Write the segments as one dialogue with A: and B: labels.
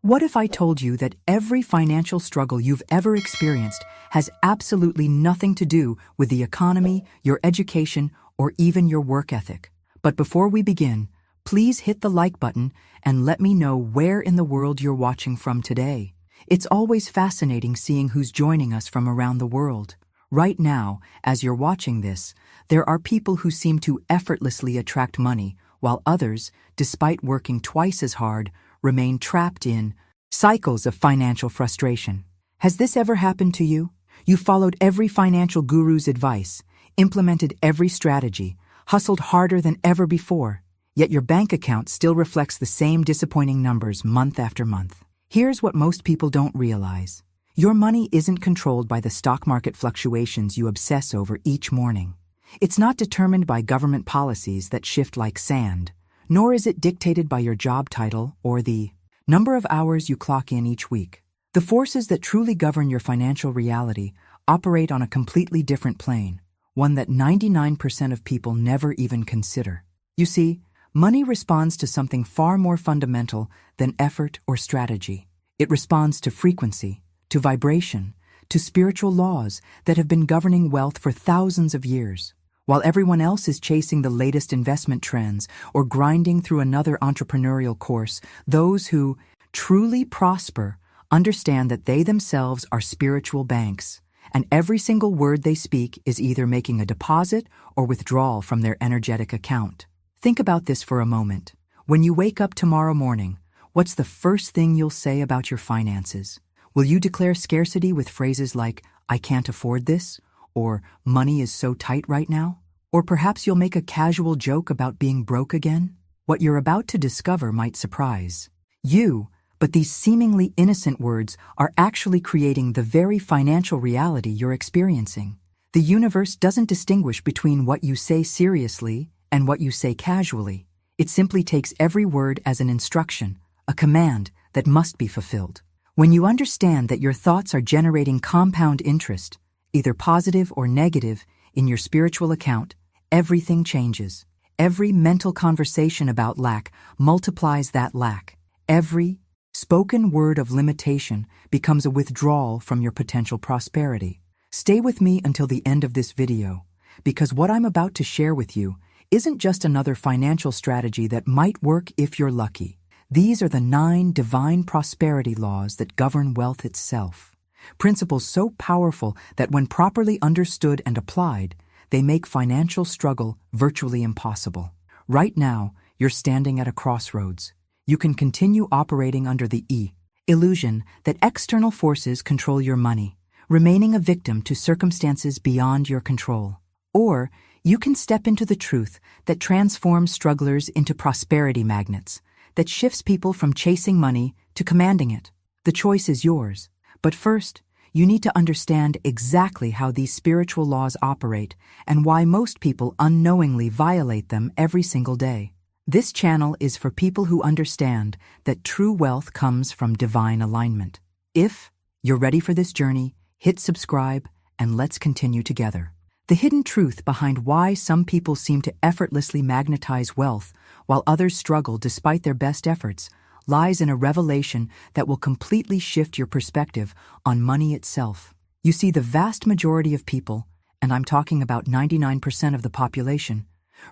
A: What if I told you that every financial struggle you've ever experienced has absolutely nothing to do with the economy, your education, or even your work ethic? But before we begin, please hit the like button and let me know where in the world you're watching from today. It's always fascinating seeing who's joining us from around the world. Right now, as you're watching this, there are people who seem to effortlessly attract money, while others, despite working twice as hard, remain trapped in cycles of financial frustration. Has this ever happened to you? You followed every financial guru's advice, implemented every strategy, hustled harder than ever before, yet your bank account still reflects the same disappointing numbers month after month. Here's what most people don't realize. Your money isn't controlled by the stock market fluctuations you obsess over each morning. It's not determined by government policies that shift like sand, nor is it dictated by your job title or the number of hours you clock in each week. The forces that truly govern your financial reality operate on a completely different plane, one that 99% of people never even consider. You see, money responds to something far more fundamental than effort or strategy. It responds to frequency, to vibration, to spiritual laws that have been governing wealth for thousands of years. While everyone else is chasing the latest investment trends or grinding through another entrepreneurial course, those who truly prosper understand that they themselves are spiritual banks, and every single word they speak is either making a deposit or withdrawal from their energetic account. Think about this for a moment. When you wake up tomorrow morning, what's the first thing you'll say about your finances? Will you declare scarcity with phrases like, "I can't afford this," or "money is so tight right now"? Or perhaps you'll make a casual joke about being broke again? What you're about to discover might surprise you, but these seemingly innocent words are actually creating the very financial reality you're experiencing. The universe doesn't distinguish between what you say seriously and what you say casually. It simply takes every word as an instruction, a command that must be fulfilled. When you understand that your thoughts are generating compound interest, either positive or negative, in your spiritual account, everything changes. Every mental conversation about lack multiplies that lack. Every spoken word of limitation becomes a withdrawal from your potential prosperity. Stay with me until the end of this video, because what I'm about to share with you isn't just another financial strategy that might work if you're lucky. These are the 9 divine prosperity laws that govern wealth itself. Principles so powerful that when properly understood and applied, they make financial struggle virtually impossible. Right now, you're standing at a crossroads. You can continue operating under the illusion that external forces control your money, remaining a victim to circumstances beyond your control. Or you can step into the truth that transforms strugglers into prosperity magnets, that shifts people from chasing money to commanding it. The choice is yours. But first, you need to understand exactly how these spiritual laws operate and why most people unknowingly violate them every single day. This channel is for people who understand that true wealth comes from divine alignment. If you're ready for this journey, hit subscribe and let's continue together. The hidden truth behind why some people seem to effortlessly magnetize wealth while others struggle despite their best efforts lies in a revelation that will completely shift your perspective on money itself. You see, the vast majority of people, and I'm talking about 99% of the population,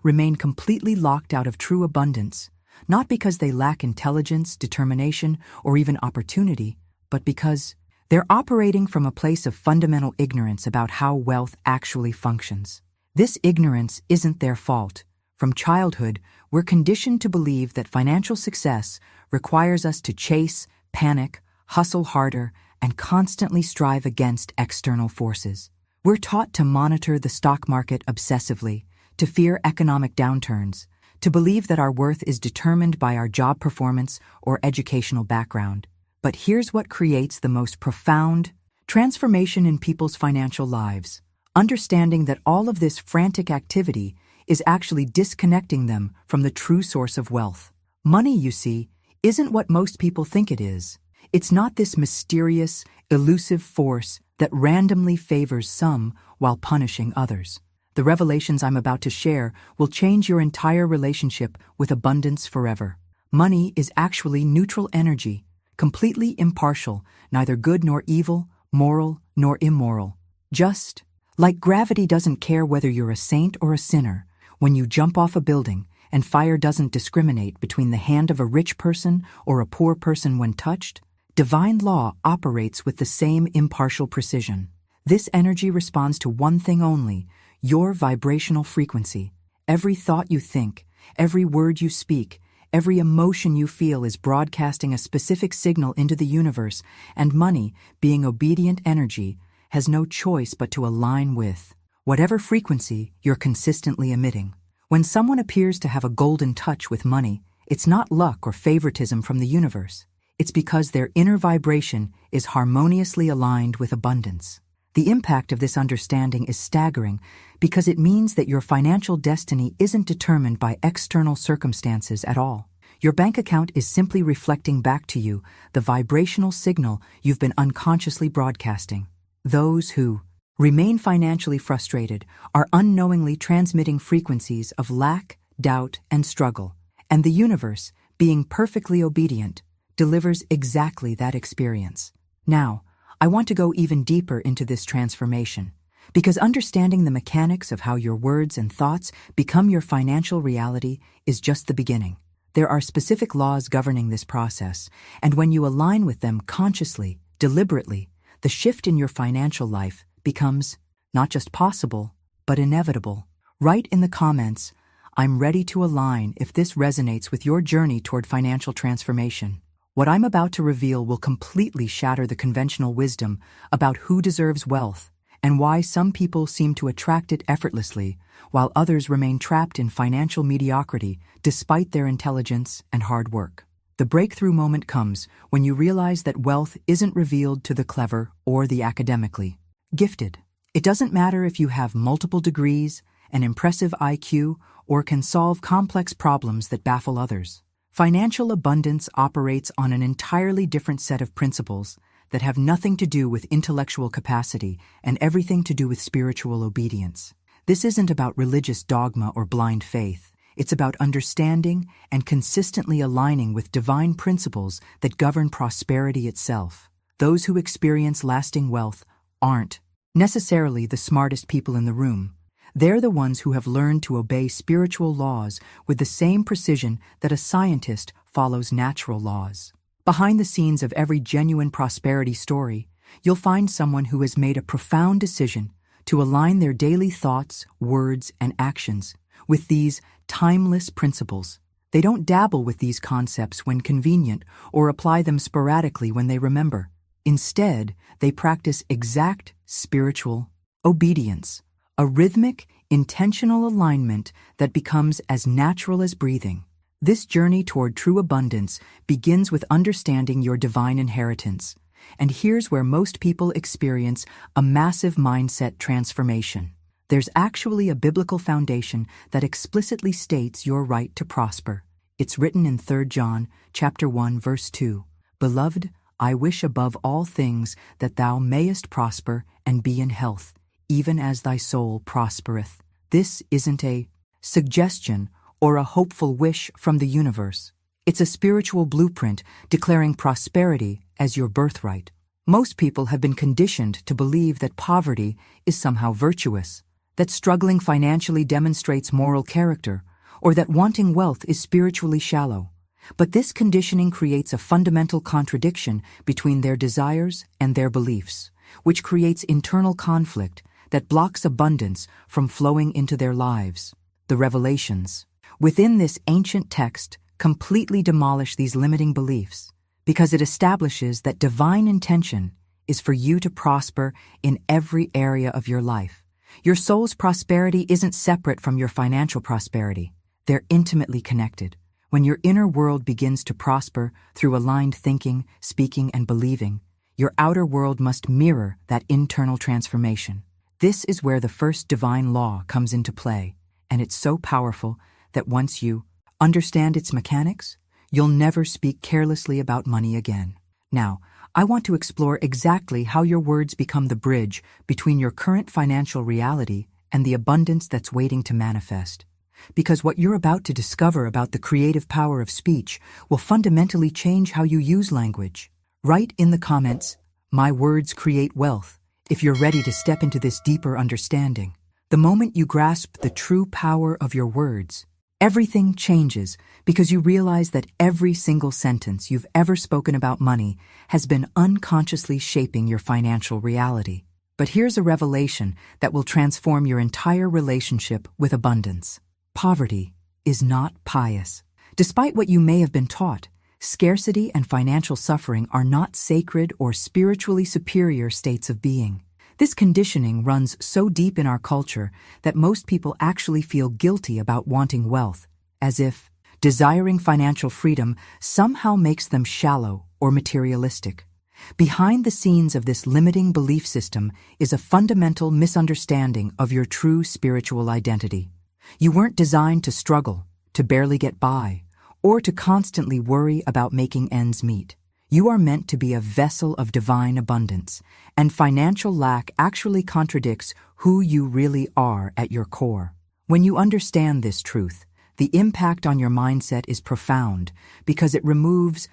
A: remain completely locked out of true abundance, not because they lack intelligence, determination, or even opportunity, but because they're operating from a place of fundamental ignorance about how wealth actually functions. This ignorance isn't their fault. From childhood, we're conditioned to believe that financial success requires us to chase, panic, hustle harder, and constantly strive against external forces. We're taught to monitor the stock market obsessively, to fear economic downturns, to believe that our worth is determined by our job performance or educational background. But here's what creates the most profound transformation in people's financial lives: understanding that all of this frantic activity is actually disconnecting them from the true source of wealth. Money, you see, isn't what most people think it is. It's not this mysterious, elusive force that randomly favors some while punishing others. The revelations I'm about to share will change your entire relationship with abundance forever. Money is actually neutral energy, completely impartial, neither good nor evil, moral nor immoral. Just like gravity doesn't care whether you're a saint or a sinner, when you jump off a building, and fire doesn't discriminate between the hand of a rich person or a poor person when touched, divine law operates with the same impartial precision. This energy responds to one thing only: your vibrational frequency. Every thought you think, every word you speak, every emotion you feel is broadcasting a specific signal into the universe, and money, being obedient energy, has no choice but to align with whatever frequency you're consistently emitting. When someone appears to have a golden touch with money, it's not luck or favoritism from the universe. It's because their inner vibration is harmoniously aligned with abundance. The impact of this understanding is staggering because it means that your financial destiny isn't determined by external circumstances at all. Your bank account is simply reflecting back to you the vibrational signal you've been unconsciously broadcasting. Those who remain financially frustrated are unknowingly transmitting frequencies of lack, doubt, and struggle, and the universe, being perfectly obedient, delivers exactly that experience. Now, I want to go even deeper into this transformation, because understanding the mechanics of how your words and thoughts become your financial reality is just the beginning. There are specific laws governing this process, and when you align with them consciously, deliberately, the shift in your financial life becomes not just possible, but inevitable. Write in the comments, "I'm ready to align," if this resonates with your journey toward financial transformation. What I'm about to reveal will completely shatter the conventional wisdom about who deserves wealth and why some people seem to attract it effortlessly, while others remain trapped in financial mediocrity despite their intelligence and hard work. The breakthrough moment comes when you realize that wealth isn't revealed to the clever or the academically gifted. It doesn't matter if you have multiple degrees, an impressive IQ, or can solve complex problems that baffle others. Financial abundance operates on an entirely different set of principles that have nothing to do with intellectual capacity and everything to do with spiritual obedience. This isn't about religious dogma or blind faith. It's about understanding and consistently aligning with divine principles that govern prosperity itself. Those who experience lasting wealth aren't necessarily the smartest people in the room. They're the ones who have learned to obey spiritual laws with the same precision that a scientist follows natural laws. Behind the scenes of every genuine prosperity story, you'll find someone who has made a profound decision to align their daily thoughts, words, and actions with these timeless principles. They don't dabble with these concepts when convenient or apply them sporadically when they remember. Instead, they practice exact spiritual obedience, a rhythmic, intentional alignment that becomes as natural as breathing. This journey toward true abundance begins with understanding your divine inheritance. And here's where most people experience a massive mindset transformation. There's actually a biblical foundation that explicitly states your right to prosper. It's written in 3 John chapter 1, verse 2. "Beloved, I wish above all things that thou mayest prosper and be in health, even as thy soul prospereth." This isn't a suggestion or a hopeful wish from the universe. It's a spiritual blueprint declaring prosperity as your birthright. Most people have been conditioned to believe that poverty is somehow virtuous, that struggling financially demonstrates moral character, or that wanting wealth is spiritually shallow. But this conditioning creates a fundamental contradiction between their desires and their beliefs, which creates internal conflict that blocks abundance from flowing into their lives. The revelations within this ancient text completely demolish these limiting beliefs, because it establishes that divine intention is for you to prosper in every area of your life. Your soul's prosperity isn't separate from your financial prosperity. They're intimately connected. When your inner world begins to prosper through aligned thinking, speaking, and believing, your outer world must mirror that internal transformation. This is where the first divine law comes into play, and it's so powerful that once you understand its mechanics, you'll never speak carelessly about money again. Now, I want to explore exactly how your words become the bridge between your current financial reality and the abundance that's waiting to manifest. because what you're about to discover about the creative power of speech will fundamentally change how you use language. Write in the comments, "My words create wealth," if you're ready to step into this deeper understanding. The moment you grasp the true power of your words, everything changes because you realize that every single sentence you've ever spoken about money has been unconsciously shaping your financial reality. But here's a revelation that will transform your entire relationship with abundance. Poverty is not pious. Despite what you may have been taught, scarcity and financial suffering are not sacred or spiritually superior states of being. This conditioning runs so deep in our culture that most people actually feel guilty about wanting wealth, as if desiring financial freedom somehow makes them shallow or materialistic. Behind the scenes of this limiting belief system is a fundamental misunderstanding of your true spiritual identity. You weren't designed to struggle, to barely get by, or to constantly worry about making ends meet. You are meant to be a vessel of divine abundance, and financial lack actually contradicts who you really are at your core. When you understand this truth, the impact on your mindset is profound because it removes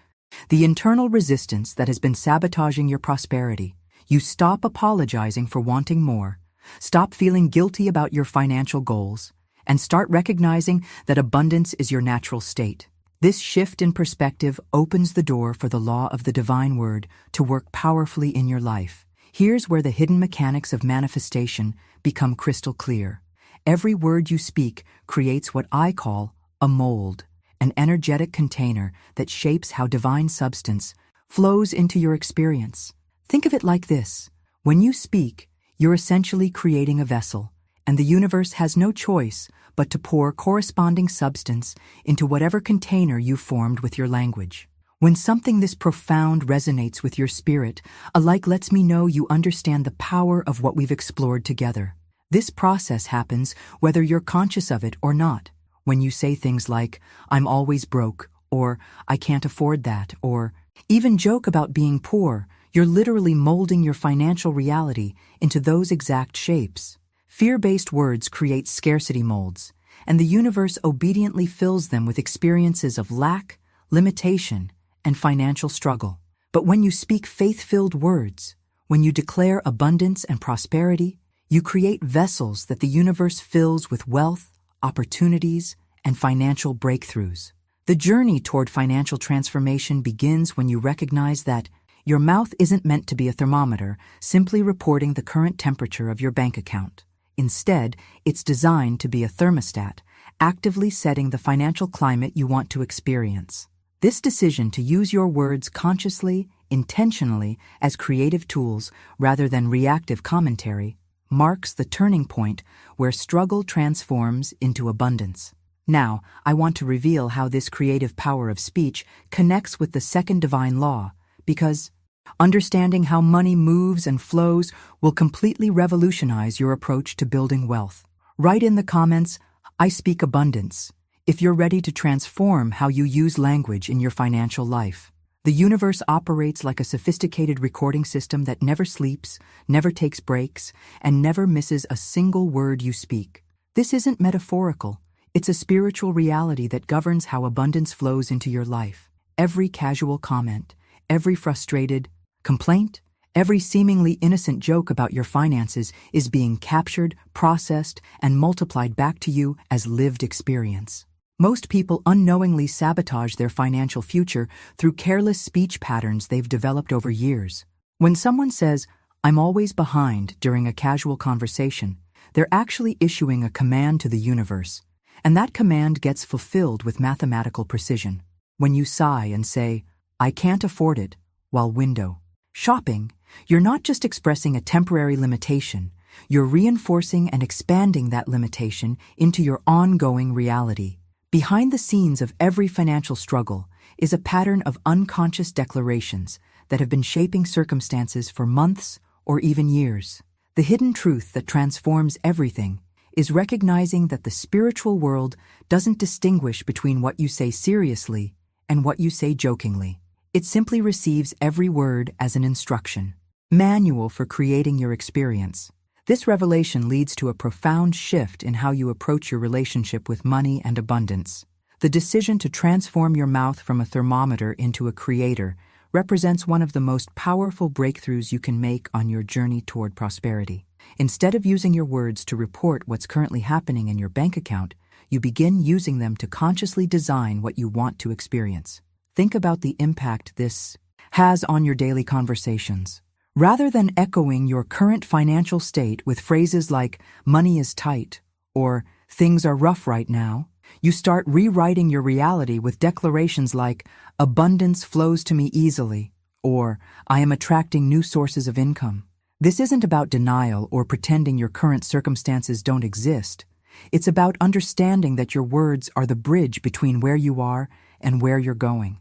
A: the internal resistance that has been sabotaging your prosperity. You stop apologizing for wanting more, stop feeling guilty about your financial goals, and start recognizing that abundance is your natural state. This shift in perspective opens the door for the law of the divine word to work powerfully in your life. Here's where the hidden mechanics of manifestation become crystal clear. Every word you speak creates what I call a mold, an energetic container that shapes how divine substance flows into your experience. Think of it like this. When you speak, you're essentially creating a vessel, and the universe has no choice but to pour corresponding substance into whatever container you formed with your language. When something this profound resonates with your spirit, alike lets me know you understand the power of what we've explored together. This process happens whether you're conscious of it or not. When you say things like, "I'm always broke," or "I can't afford that," or even joke about being poor, you're literally molding your financial reality into those exact shapes. Fear-based words create scarcity molds, and the universe obediently fills them with experiences of lack, limitation, and financial struggle. But when you speak faith-filled words, when you declare abundance and prosperity, you create vessels that the universe fills with wealth, opportunities, and financial breakthroughs. The journey toward financial transformation begins when you recognize that your mouth isn't meant to be a thermometer, simply reporting the current temperature of your bank account. Instead, it's designed to be a thermostat, actively setting the financial climate you want to experience. This decision to use your words consciously, intentionally, as creative tools rather than reactive commentary marks the turning point where struggle transforms into abundance. Now, I want to reveal how this creative power of speech connects with the second divine law, because understanding how money moves and flows will completely revolutionize your approach to building wealth. Write in the comments, "I speak abundance," if you're ready to transform how you use language in your financial life. The universe operates like a sophisticated recording system that never sleeps, never takes breaks, and never misses a single word you speak. This isn't metaphorical. It's a spiritual reality that governs how abundance flows into your life. Every casual comment, every frustrated complaint, every seemingly innocent joke about your finances is being captured, processed, and multiplied back to you as lived experience. Most people unknowingly sabotage their financial future through careless speech patterns they've developed over years. When someone says, "I'm always behind," during a casual conversation, they're actually issuing a command to the universe, and that command gets fulfilled with mathematical precision. When you sigh and say, "I can't afford it," while window shopping, you're not just expressing a temporary limitation, you're reinforcing and expanding that limitation into your ongoing reality. Behind the scenes of every financial struggle is a pattern of unconscious declarations that have been shaping circumstances for months or even years. The hidden truth that transforms everything is recognizing that the spiritual world doesn't distinguish between what you say seriously and what you say jokingly. It simply receives every word as an instruction manual for creating your experience. This revelation leads to a profound shift in how you approach your relationship with money and abundance. The decision to transform your mouth from a thermometer into a creator represents one of the most powerful breakthroughs you can make on your journey toward prosperity. Instead of using your words to report what's currently happening in your bank account, you begin using them to consciously design what you want to experience. Think about the impact this has on your daily conversations. Rather than echoing your current financial state with phrases like, "money is tight," or "things are rough right now," you start rewriting your reality with declarations like, "abundance flows to me easily," or "I am attracting new sources of income." This isn't about denial or pretending your current circumstances don't exist. It's about understanding that your words are the bridge between where you are and where you're going.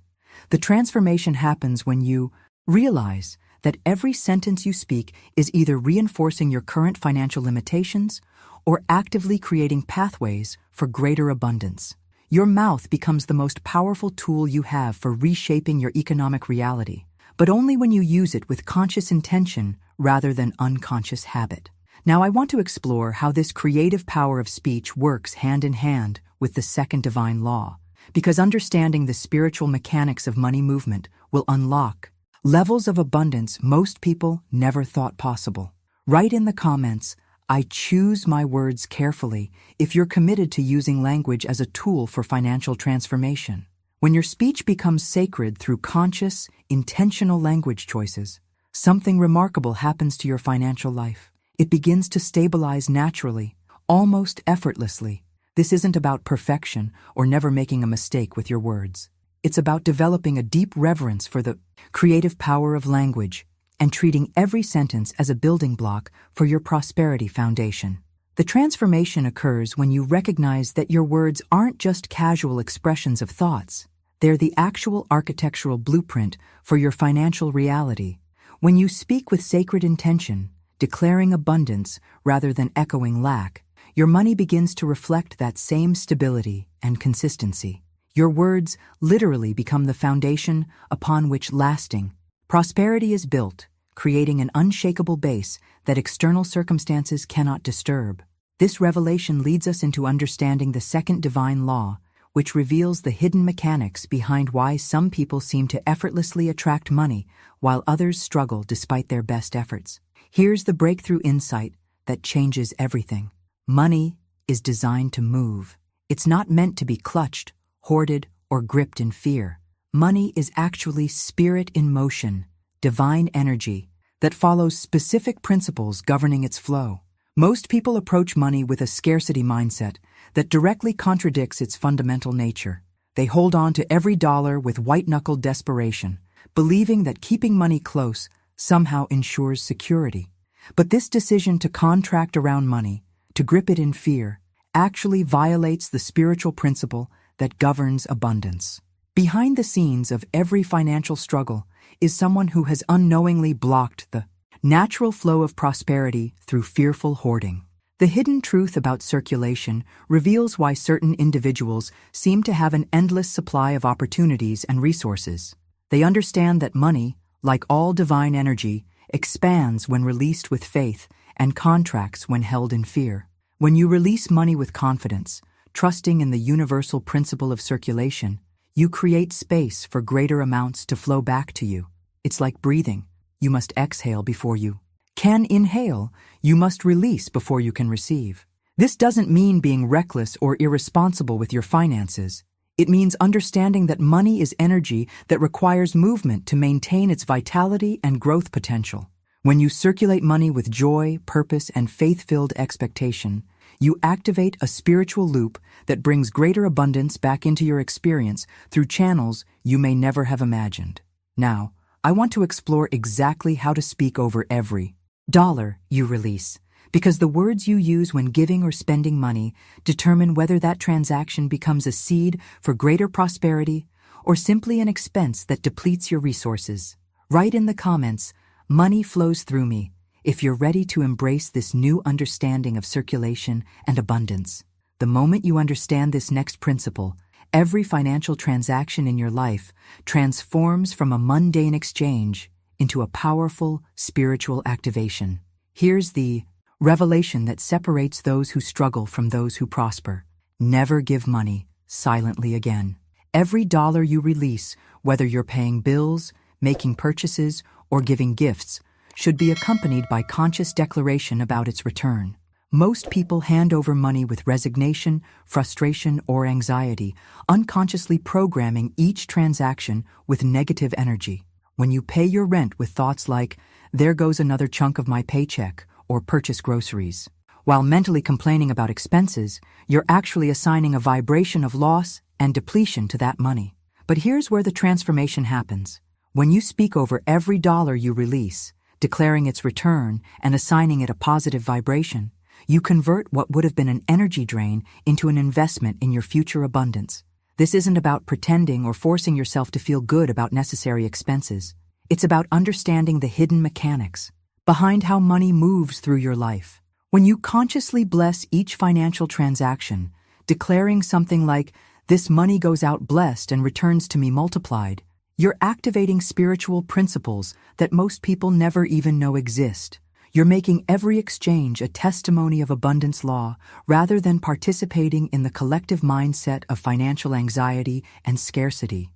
A: The transformation happens when you realize that every sentence you speak is either reinforcing your current financial limitations or actively creating pathways for greater abundance. Your mouth becomes the most powerful tool you have for reshaping your economic reality, but only when you use it with conscious intention rather than unconscious habit. Now I want to explore how this creative power of speech works hand in hand with the second divine law, because understanding the spiritual mechanics of money movement will unlock levels of abundance most people never thought possible. Write in the comments, "I choose my words carefully," if you're committed to using language as a tool for financial transformation. When your speech becomes sacred through conscious, intentional language choices, something remarkable happens to your financial life. It begins to stabilize naturally, almost effortlessly. This isn't about perfection or never making a mistake with your words. It's about developing a deep reverence for the creative power of language and treating every sentence as a building block for your prosperity foundation. The transformation occurs when you recognize that your words aren't just casual expressions of thoughts. They're the actual architectural blueprint for your financial reality. When you speak with sacred intention, declaring abundance rather than echoing lack, your money begins to reflect that same stability and consistency. Your words literally become the foundation upon which lasting prosperity is built, creating an unshakable base that external circumstances cannot disturb. This revelation leads us into understanding the second divine law, which reveals the hidden mechanics behind why some people seem to effortlessly attract money while others struggle despite their best efforts. Here's the breakthrough insight that changes everything. Money is designed to move. It's not meant to be clutched, hoarded, or gripped in fear. Money is actually spirit in motion, divine energy that follows specific principles governing its flow. Most people approach money with a scarcity mindset that directly contradicts its fundamental nature. They hold on to every dollar with white-knuckled desperation, believing that keeping money close somehow ensures security. But this decision to contract around money, to grip it in fear, actually violates the spiritual principle that governs abundance. Behind the scenes of every financial struggle is someone who has unknowingly blocked the natural flow of prosperity through fearful hoarding. The hidden truth about circulation reveals why certain individuals seem to have an endless supply of opportunities and resources. They understand that money, like all divine energy, expands when released with faith and contracts when held in fear. When you release money with confidence, trusting in the universal principle of circulation, you create space for greater amounts to flow back to you. It's like breathing. You must exhale before you can inhale. You must release before you can receive. This doesn't mean being reckless or irresponsible with your finances. It means understanding that money is energy that requires movement to maintain its vitality and growth potential. When you circulate money with joy, purpose, and faith-filled expectation, you activate a spiritual loop that brings greater abundance back into your experience through channels you may never have imagined. Now, I want to explore exactly how to speak over every dollar you release, because the words you use when giving or spending money determine whether that transaction becomes a seed for greater prosperity or simply an expense that depletes your resources. Write in the comments, "Money flows through me," if you're ready to embrace this new understanding of circulation and abundance. The moment you understand this next principle, every financial transaction in your life transforms from a mundane exchange into a powerful spiritual activation. Here's the revelation that separates those who struggle from those who prosper. Never give money silently again. Every dollar you release, whether you're paying bills, making purchases, or giving gifts, should be accompanied by conscious declaration about its return. Most people hand over money with resignation, frustration, or anxiety, unconsciously programming each transaction with negative energy. When you pay your rent with thoughts like, "There goes another chunk of my paycheck," or purchase groceries, while mentally complaining about expenses, you're actually assigning a vibration of loss and depletion to that money. But here's where the transformation happens. When you speak over every dollar you release, declaring its return and assigning it a positive vibration, you convert what would have been an energy drain into an investment in your future abundance. This isn't about pretending or forcing yourself to feel good about necessary expenses. It's about understanding the hidden mechanics behind how money moves through your life. When you consciously bless each financial transaction, declaring something like, "This money goes out blessed and returns to me multiplied," you're activating spiritual principles that most people never even know exist. You're making every exchange a testimony of abundance law rather than participating in the collective mindset of financial anxiety and scarcity.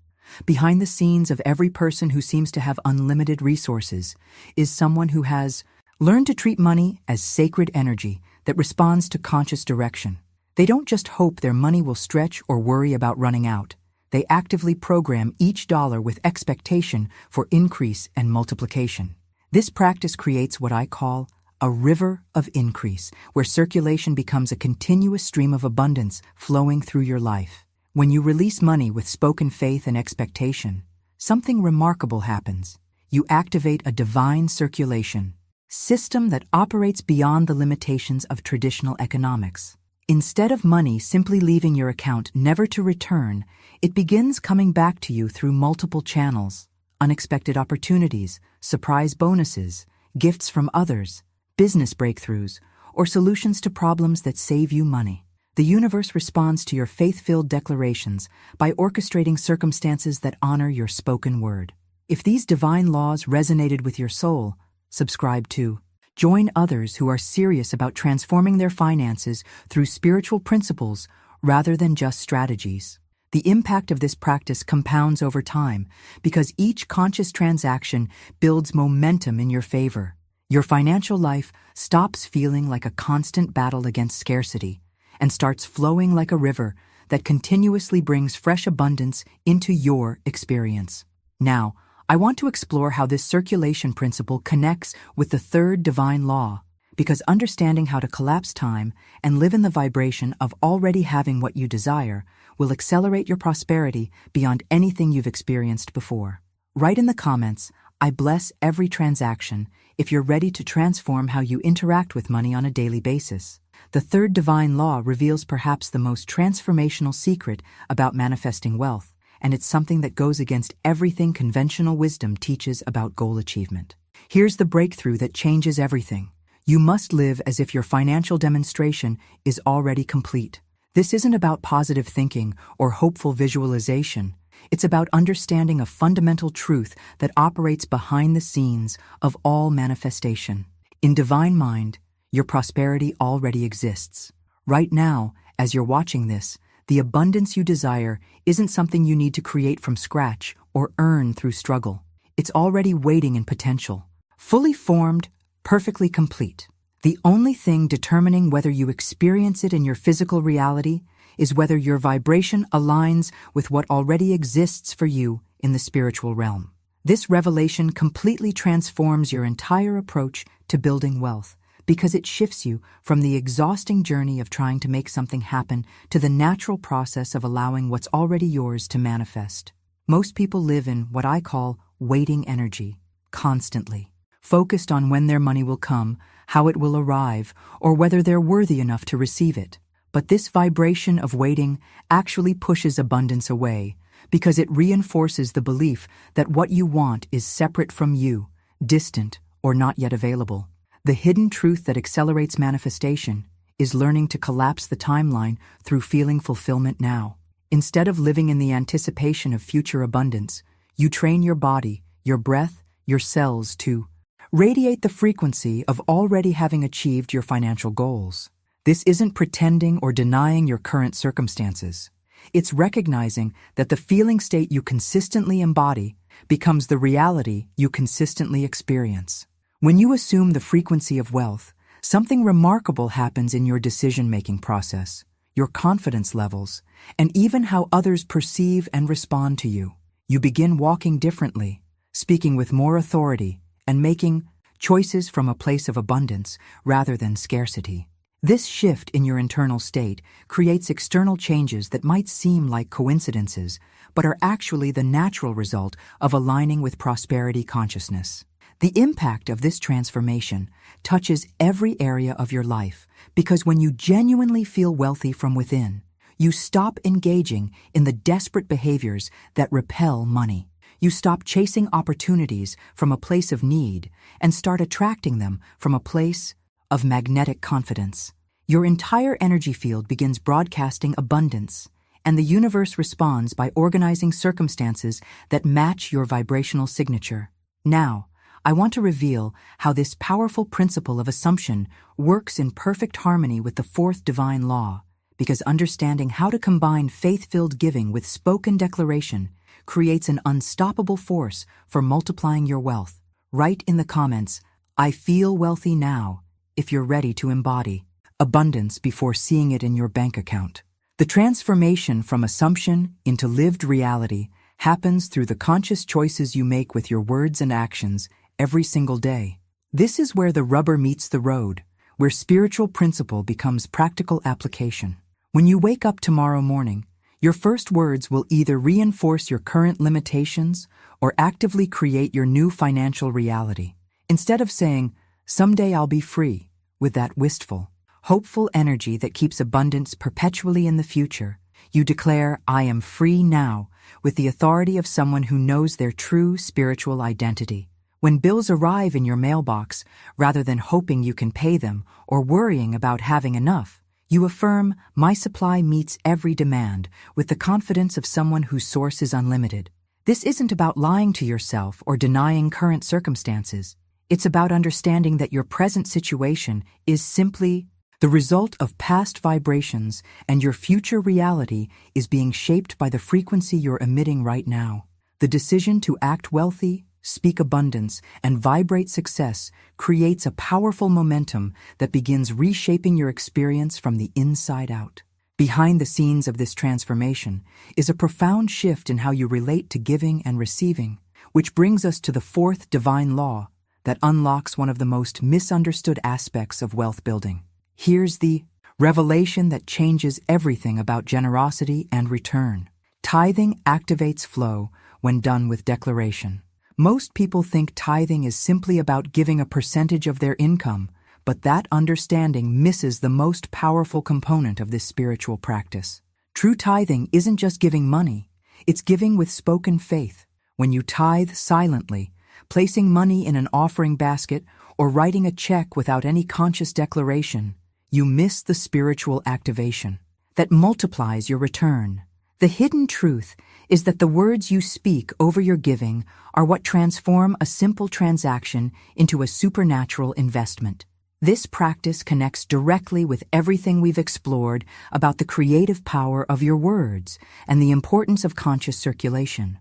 A: Behind the scenes of every person who seems to have unlimited resources is someone who has learned to treat money as sacred energy that responds to conscious direction. They don't just hope their money will stretch or worry about running out. They actively program each dollar with expectation for increase and multiplication. This practice creates what I call a river of increase, where circulation becomes a continuous stream of abundance flowing through your life. When you release money with spoken faith and expectation, something remarkable happens. You activate a divine circulation system that operates beyond the limitations of traditional economics. Instead of money simply leaving your account never to return, it begins coming back to you through multiple channels: unexpected opportunities, surprise bonuses, gifts from others, business breakthroughs, or solutions to problems that save you money. The universe responds to your faith-filled declarations by orchestrating circumstances that honor your spoken word. If these divine laws resonated with your soul, subscribe to. Join others who are serious about transforming their finances through spiritual principles rather than just strategies. The impact of this practice compounds over time because each conscious transaction builds momentum in your favor. Your financial life stops feeling like a constant battle against scarcity and starts flowing like a river that continuously brings fresh abundance into your experience. Now, I want to explore how this circulation principle connects with the third divine law, because understanding how to collapse time and live in the vibration of already having what you desire will accelerate your prosperity beyond anything you've experienced before. Write in the comments, "I bless every transaction," if you're ready to transform how you interact with money on a daily basis. The third divine law reveals perhaps the most transformational secret about manifesting wealth, and it's something that goes against everything conventional wisdom teaches about goal achievement. Here's the breakthrough that changes everything. You must live as if your financial demonstration is already complete. This isn't about positive thinking or hopeful visualization. It's about understanding a fundamental truth that operates behind the scenes of all manifestation. In divine mind, your prosperity already exists. Right now, as you're watching this, the abundance you desire isn't something you need to create from scratch or earn through struggle. It's already waiting in potential, fully formed, perfectly complete. The only thing determining whether you experience it in your physical reality is whether your vibration aligns with what already exists for you in the spiritual realm. This revelation completely transforms your entire approach to building wealth, because it shifts you from the exhausting journey of trying to make something happen to the natural process of allowing what's already yours to manifest. Most people live in what I call waiting energy, constantly, focused on when their money will come, how it will arrive, or whether they're worthy enough to receive it. But this vibration of waiting actually pushes abundance away, because it reinforces the belief that what you want is separate from you, distant, or not yet available. The hidden truth that accelerates manifestation is learning to collapse the timeline through feeling fulfillment now. Instead of living in the anticipation of future abundance, you train your body, your breath, your cells to Radiate the frequency of already having achieved your financial goals. This isn't pretending or denying your current circumstances. It's recognizing that the feeling state you consistently embody becomes the reality you consistently experience. When you assume the frequency of wealth, something remarkable happens in your decision-making process, your confidence levels, and even how others perceive and respond to you. You begin walking differently, speaking with more authority, and making choices from a place of abundance rather than scarcity. This shift in your internal state creates external changes that might seem like coincidences, but are actually the natural result of aligning with prosperity consciousness. The impact of this transformation touches every area of your life, because when you genuinely feel wealthy from within, you stop engaging in the desperate behaviors that repel money. You stop chasing opportunities from a place of need and start attracting them from a place of magnetic confidence. Your entire energy field begins broadcasting abundance, and the universe responds by organizing circumstances that match your vibrational signature. Now, I want to reveal how this powerful principle of assumption works in perfect harmony with the fourth divine law, because understanding how to combine faith-filled giving with spoken declaration creates an unstoppable force for multiplying your wealth. Write in the comments, "I feel wealthy now," if you're ready to embody abundance before seeing it in your bank account. The transformation from assumption into lived reality happens through the conscious choices you make with your words and actions every single day. This is where the rubber meets the road, where spiritual principle becomes practical application. When you wake up tomorrow morning, your first words will either reinforce your current limitations or actively create your new financial reality. Instead of saying, "Someday I'll be free," with that wistful, hopeful energy that keeps abundance perpetually in the future, you declare, "I am free now," with the authority of someone who knows their true spiritual identity. When bills arrive in your mailbox, rather than hoping you can pay them or worrying about having enough, you affirm, "My supply meets every demand," with the confidence of someone whose source is unlimited. This isn't about lying to yourself or denying current circumstances. It's about understanding that your present situation is simply the result of past vibrations, and your future reality is being shaped by the frequency you're emitting right now. The decision to act wealthy, speak abundance, and vibrate success creates a powerful momentum that begins reshaping your experience from the inside out. Behind the scenes of this transformation is a profound shift in how you relate to giving and receiving, which brings us to the fourth divine law that unlocks one of the most misunderstood aspects of wealth building. Here's the revelation that changes everything about generosity and return. Tithing activates flow when done with declaration. Most people think tithing is simply about giving a percentage of their income, but that understanding misses the most powerful component of this spiritual practice. True tithing isn't just giving money, it's giving with spoken faith. When you tithe silently, placing money in an offering basket or writing a check without any conscious declaration, you miss the spiritual activation that multiplies your return. The hidden truth is that the words you speak over your giving are what transform a simple transaction into a supernatural investment. This practice connects directly with everything we've explored about the creative power of your words and the importance of conscious circulation.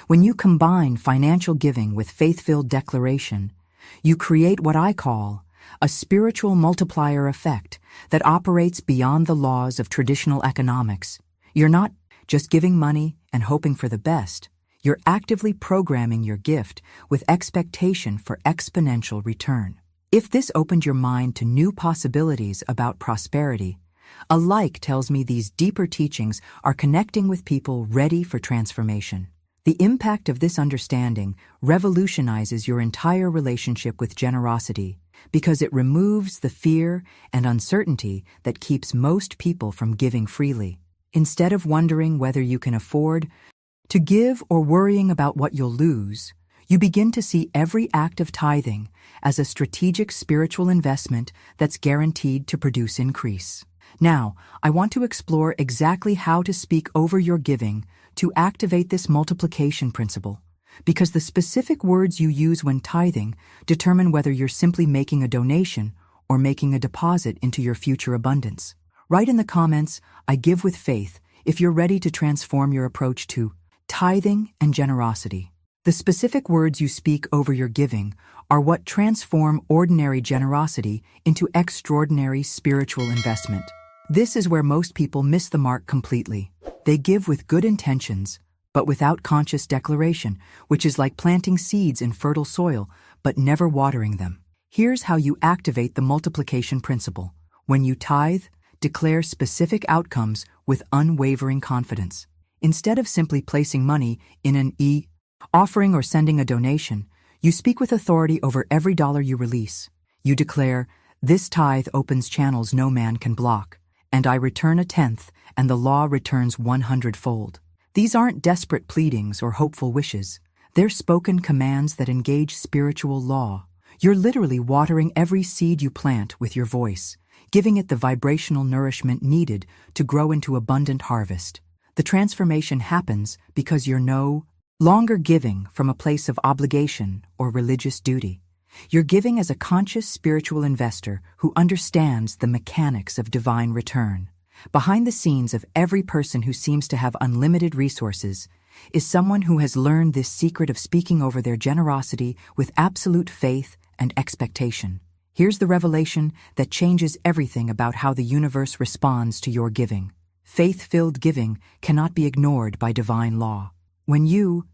A: When you combine financial giving with faith-filled declaration, you create what I call a spiritual multiplier effect that operates beyond the laws of traditional economics. You're not just giving money and hoping for the best. You're actively programming your gift with expectation for exponential return. If this opened your mind to new possibilities about prosperity, a like tells me these deeper teachings are connecting with people ready for transformation. The impact of this understanding revolutionizes your entire relationship with generosity because it removes the fear and uncertainty that keeps most people from giving freely. Instead of wondering whether you can afford to give or worrying about what you'll lose, you begin to see every act of tithing as a strategic spiritual investment that's guaranteed to produce increase. Now, I want to explore exactly how to speak over your giving to activate this multiplication principle, because the specific words you use when tithing determine whether you're simply making a donation or making a deposit into your future abundance. Write in the comments, "I give with faith," if you're ready to transform your approach to tithing and generosity. The specific words you speak over your giving are what transform ordinary generosity into extraordinary spiritual investment. This is where most people miss the mark completely. They give with good intentions, but without conscious declaration, which is like planting seeds in fertile soil, but never watering them. Here's how you activate the multiplication principle. When you tithe, declare specific outcomes with unwavering confidence. Instead of simply placing money in an offering or sending a donation, you speak with authority over every dollar you release. You declare, "This tithe opens channels no man can block, and I return a tenth, and the law returns 100-fold." These aren't desperate pleadings or hopeful wishes. They're spoken commands that engage spiritual law. You're literally watering every seed you plant with your voice, giving it the vibrational nourishment needed to grow into abundant harvest. The transformation happens because you're no longer giving from a place of obligation or religious duty. You're giving as a conscious spiritual investor who understands the mechanics of divine return. Behind the scenes of every person who seems to have unlimited resources is someone who has learned this secret of speaking over their generosity with absolute faith and expectation. Here's the revelation that changes everything about how the universe responds to your giving. Faith-filled giving cannot be ignored by divine law. When you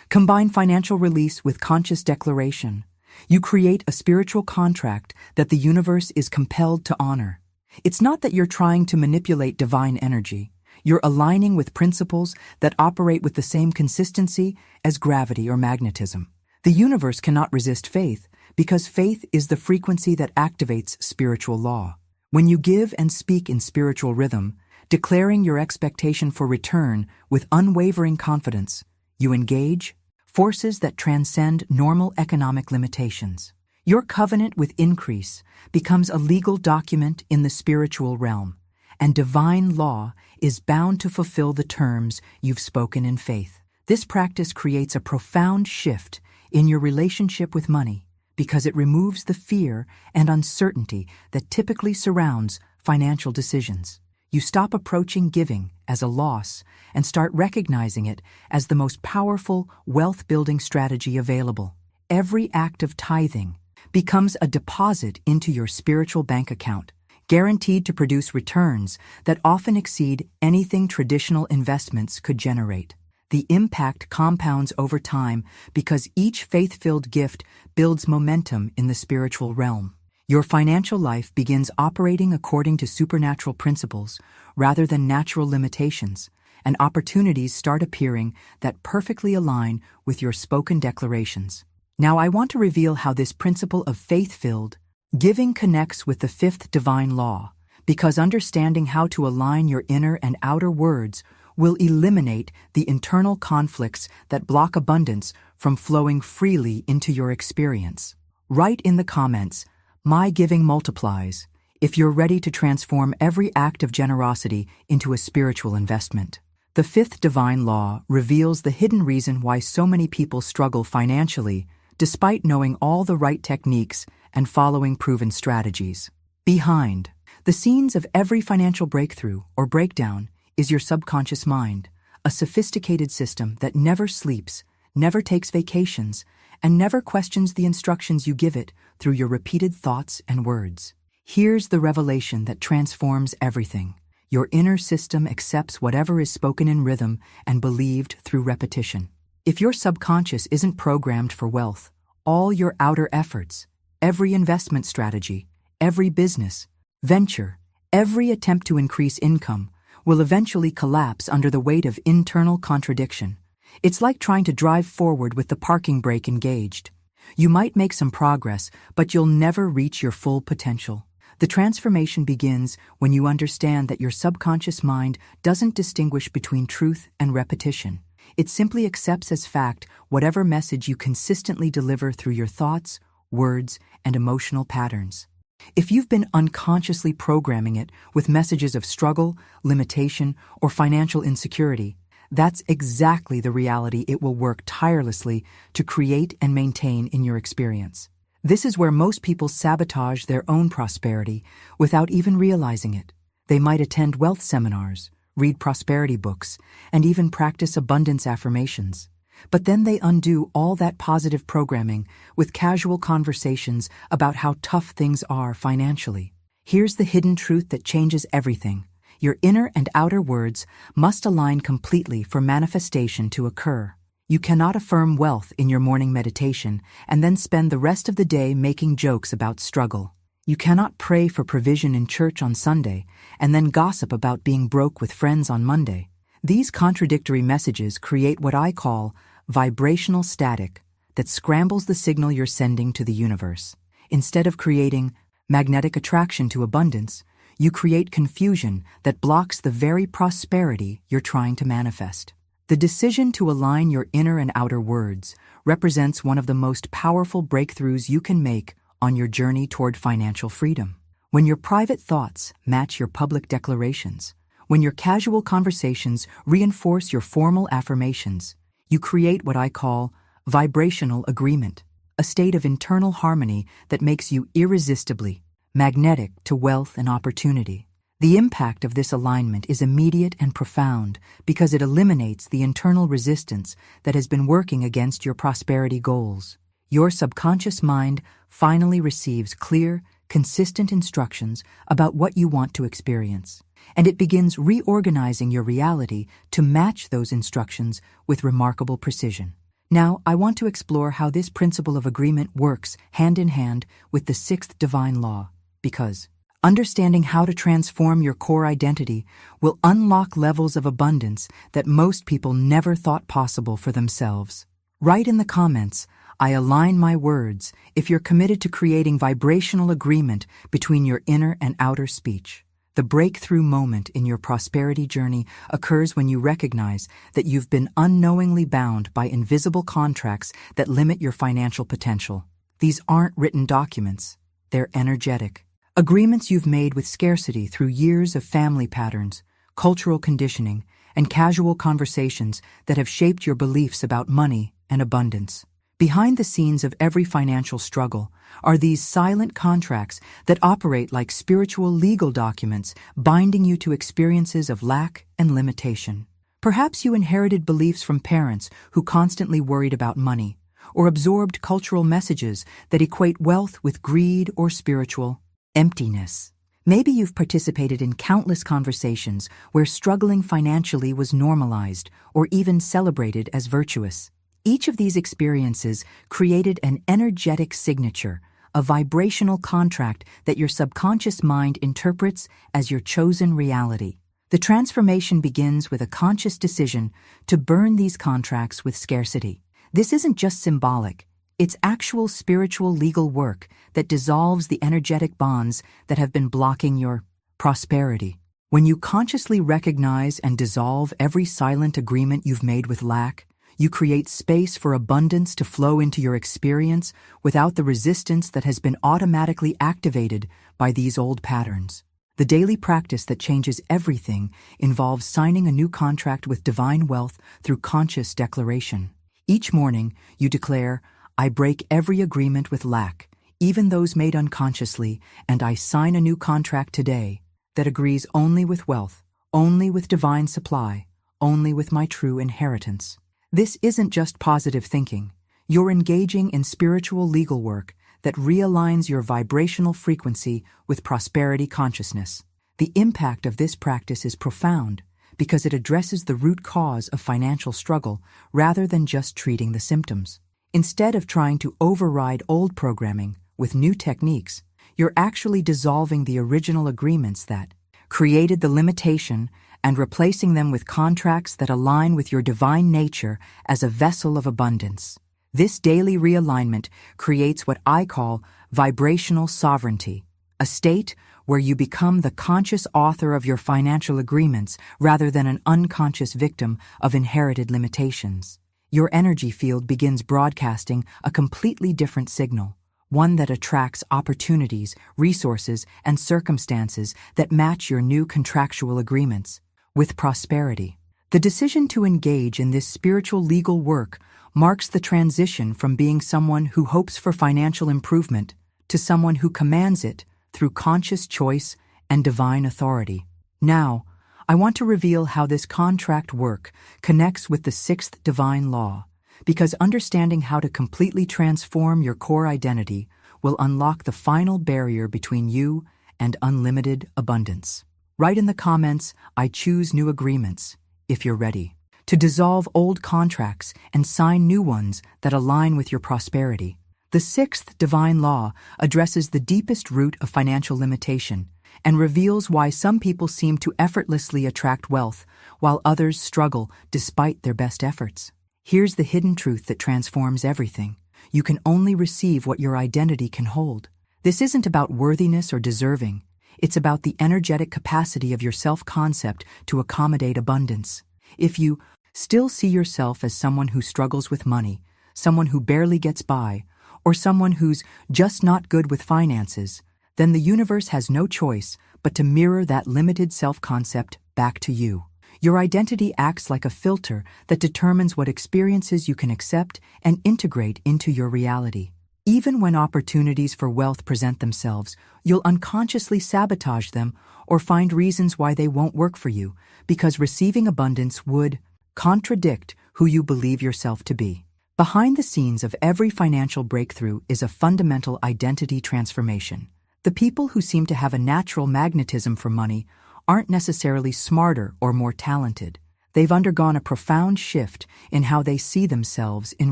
A: combine financial release with conscious declaration, you create a spiritual contract that the universe is compelled to honor. It's not that you're trying to manipulate divine energy. You're aligning with principles that operate with the same consistency as gravity or magnetism. The universe cannot resist faith because faith is the frequency that activates spiritual law. When you give and speak in spiritual rhythm, declaring your expectation for return with unwavering confidence, you engage forces that transcend normal economic limitations. Your covenant with increase becomes a legal document in the spiritual realm, and divine law is bound to fulfill the terms you've spoken in faith. This practice creates a profound shift in your relationship with money because it removes the fear and uncertainty that typically surrounds financial decisions. You stop approaching giving as a loss and start recognizing it as the most powerful wealth-building strategy available. Every act of tithing becomes a deposit into your spiritual bank account, guaranteed to produce returns that often exceed anything traditional investments could generate. The impact compounds over time because each faith-filled gift builds momentum in the spiritual realm. Your financial life begins operating according to supernatural principles rather than natural limitations, and opportunities start appearing that perfectly align with your spoken declarations. Now I want to reveal how this principle of faith-filled giving connects with the fifth divine law, because understanding how to align your inner and outer words will eliminate the internal conflicts that block abundance from flowing freely into your experience. Write in the comments, "My giving multiplies," if you're ready to transform every act of generosity into a spiritual investment. The fifth divine law reveals the hidden reason why so many people struggle financially despite knowing all the right techniques and following proven strategies. Behind the scenes of every financial breakthrough or breakdown is your subconscious mind, a sophisticated system that never sleeps, never takes vacations, and never questions the instructions you give it through your repeated thoughts and words. Here's the revelation that transforms everything. Your inner system accepts whatever is spoken in rhythm and believed through repetition. If your subconscious isn't programmed for wealth, all your outer efforts, every investment strategy, every business venture, every attempt to increase income will eventually collapse under the weight of internal contradiction. It's like trying to drive forward with the parking brake engaged. You might make some progress, but you'll never reach your full potential. The transformation begins when you understand that your subconscious mind doesn't distinguish between truth and repetition. It simply accepts as fact whatever message you consistently deliver through your thoughts, words, and emotional patterns. If you've been unconsciously programming it with messages of struggle, limitation, or financial insecurity, That's exactly the reality it will work tirelessly to create and maintain in your experience. This is where most people sabotage their own prosperity without even realizing it. They might attend wealth seminars, read prosperity books, and even practice abundance affirmations. But then they undo all that positive programming with casual conversations about how tough things are financially. Here's the hidden truth that changes everything. Your inner and outer words must align completely for manifestation to occur. You cannot affirm wealth in your morning meditation and then spend the rest of the day making jokes about struggle. You cannot pray for provision in church on Sunday and then gossip about being broke with friends on Monday. These contradictory messages create what I call vibrational static that scrambles the signal you're sending to the universe. Instead of creating magnetic attraction to abundance, you create confusion that blocks the very prosperity you're trying to manifest. The decision to align your inner and outer words represents one of the most powerful breakthroughs you can make on your journey toward financial freedom. When your private thoughts match your public declarations, when your casual conversations reinforce your formal affirmations, you create what I call vibrational agreement, a state of internal harmony that makes you irresistibly magnetic to wealth and opportunity. The impact of this alignment is immediate and profound because it eliminates the internal resistance that has been working against your prosperity goals. Your subconscious mind finally receives clear, consistent instructions about what you want to experience, and it begins reorganizing your reality to match those instructions with remarkable precision. Now, I want to explore how this principle of agreement works hand in hand with the sixth divine law, because understanding how to transform your core identity will unlock levels of abundance that most people never thought possible for themselves. Write in the comments, "I align my words," if you're committed to creating vibrational agreement between your inner and outer speech. The breakthrough moment in your prosperity journey occurs when you recognize that you've been unknowingly bound by invisible contracts that limit your financial potential. These aren't written documents, they're energetic. Agreements you've made with scarcity through years of family patterns, cultural conditioning, and casual conversations that have shaped your beliefs about money and abundance. Behind the scenes of every financial struggle are these silent contracts that operate like spiritual legal documents, binding you to experiences of lack and limitation. Perhaps you inherited beliefs from parents who constantly worried about money, or absorbed cultural messages that equate wealth with greed or spiritual emptiness. Maybe you've participated in countless conversations where struggling financially was normalized or even celebrated as virtuous. Each of these experiences created an energetic signature, a vibrational contract that your subconscious mind interprets as your chosen reality. The transformation begins with a conscious decision to burn these contracts with scarcity. This isn't just symbolic. It's actual spiritual legal work that dissolves the energetic bonds that have been blocking your prosperity. When you consciously recognize and dissolve every silent agreement you've made with lack, you create space for abundance to flow into your experience without the resistance that has been automatically activated by these old patterns. The daily practice that changes everything involves signing a new contract with divine wealth through conscious declaration. Each morning, you declare, "I break every agreement with lack, even those made unconsciously, and I sign a new contract today that agrees only with wealth, only with divine supply, only with my true inheritance." This isn't just positive thinking. You're engaging in spiritual legal work that realigns your vibrational frequency with prosperity consciousness. The impact of this practice is profound because it addresses the root cause of financial struggle rather than just treating the symptoms. Instead of trying to override old programming with new techniques, you're actually dissolving the original agreements that created the limitation and replacing them with contracts that align with your divine nature as a vessel of abundance. This daily realignment creates what I call vibrational sovereignty, a state where you become the conscious author of your financial agreements rather than an unconscious victim of inherited limitations. Your energy field begins broadcasting a completely different signal, one that attracts opportunities, resources, and circumstances that match your new contractual agreements. With prosperity, The decision to engage in this spiritual legal work marks the transition from being someone who hopes for financial improvement to someone who commands it through conscious choice and divine authority. Now, I want to reveal how this contract work connects with the sixth divine law, because understanding how to completely transform your core identity will unlock the final barrier between you and unlimited abundance. Write in the comments, "I choose new agreements," if you're ready to dissolve old contracts and sign new ones that align with your prosperity. The sixth divine law addresses the deepest root of financial limitation and reveals why some people seem to effortlessly attract wealth while others struggle despite their best efforts. Here's the hidden truth that transforms everything. You can only receive what your identity can hold. This isn't about worthiness or deserving. It's about the energetic capacity of your self-concept to accommodate abundance. If you still see yourself as someone who struggles with money, someone who barely gets by, or someone who's just not good with finances, then the universe has no choice but to mirror that limited self-concept back to you. Your identity acts like a filter that determines what experiences you can accept and integrate into your reality. Even when opportunities for wealth present themselves, you'll unconsciously sabotage them or find reasons why they won't work for you, because receiving abundance would contradict who you believe yourself to be. Behind the scenes of every financial breakthrough is a fundamental identity transformation. The people who seem to have a natural magnetism for money aren't necessarily smarter or more talented. They've undergone a profound shift in how they see themselves in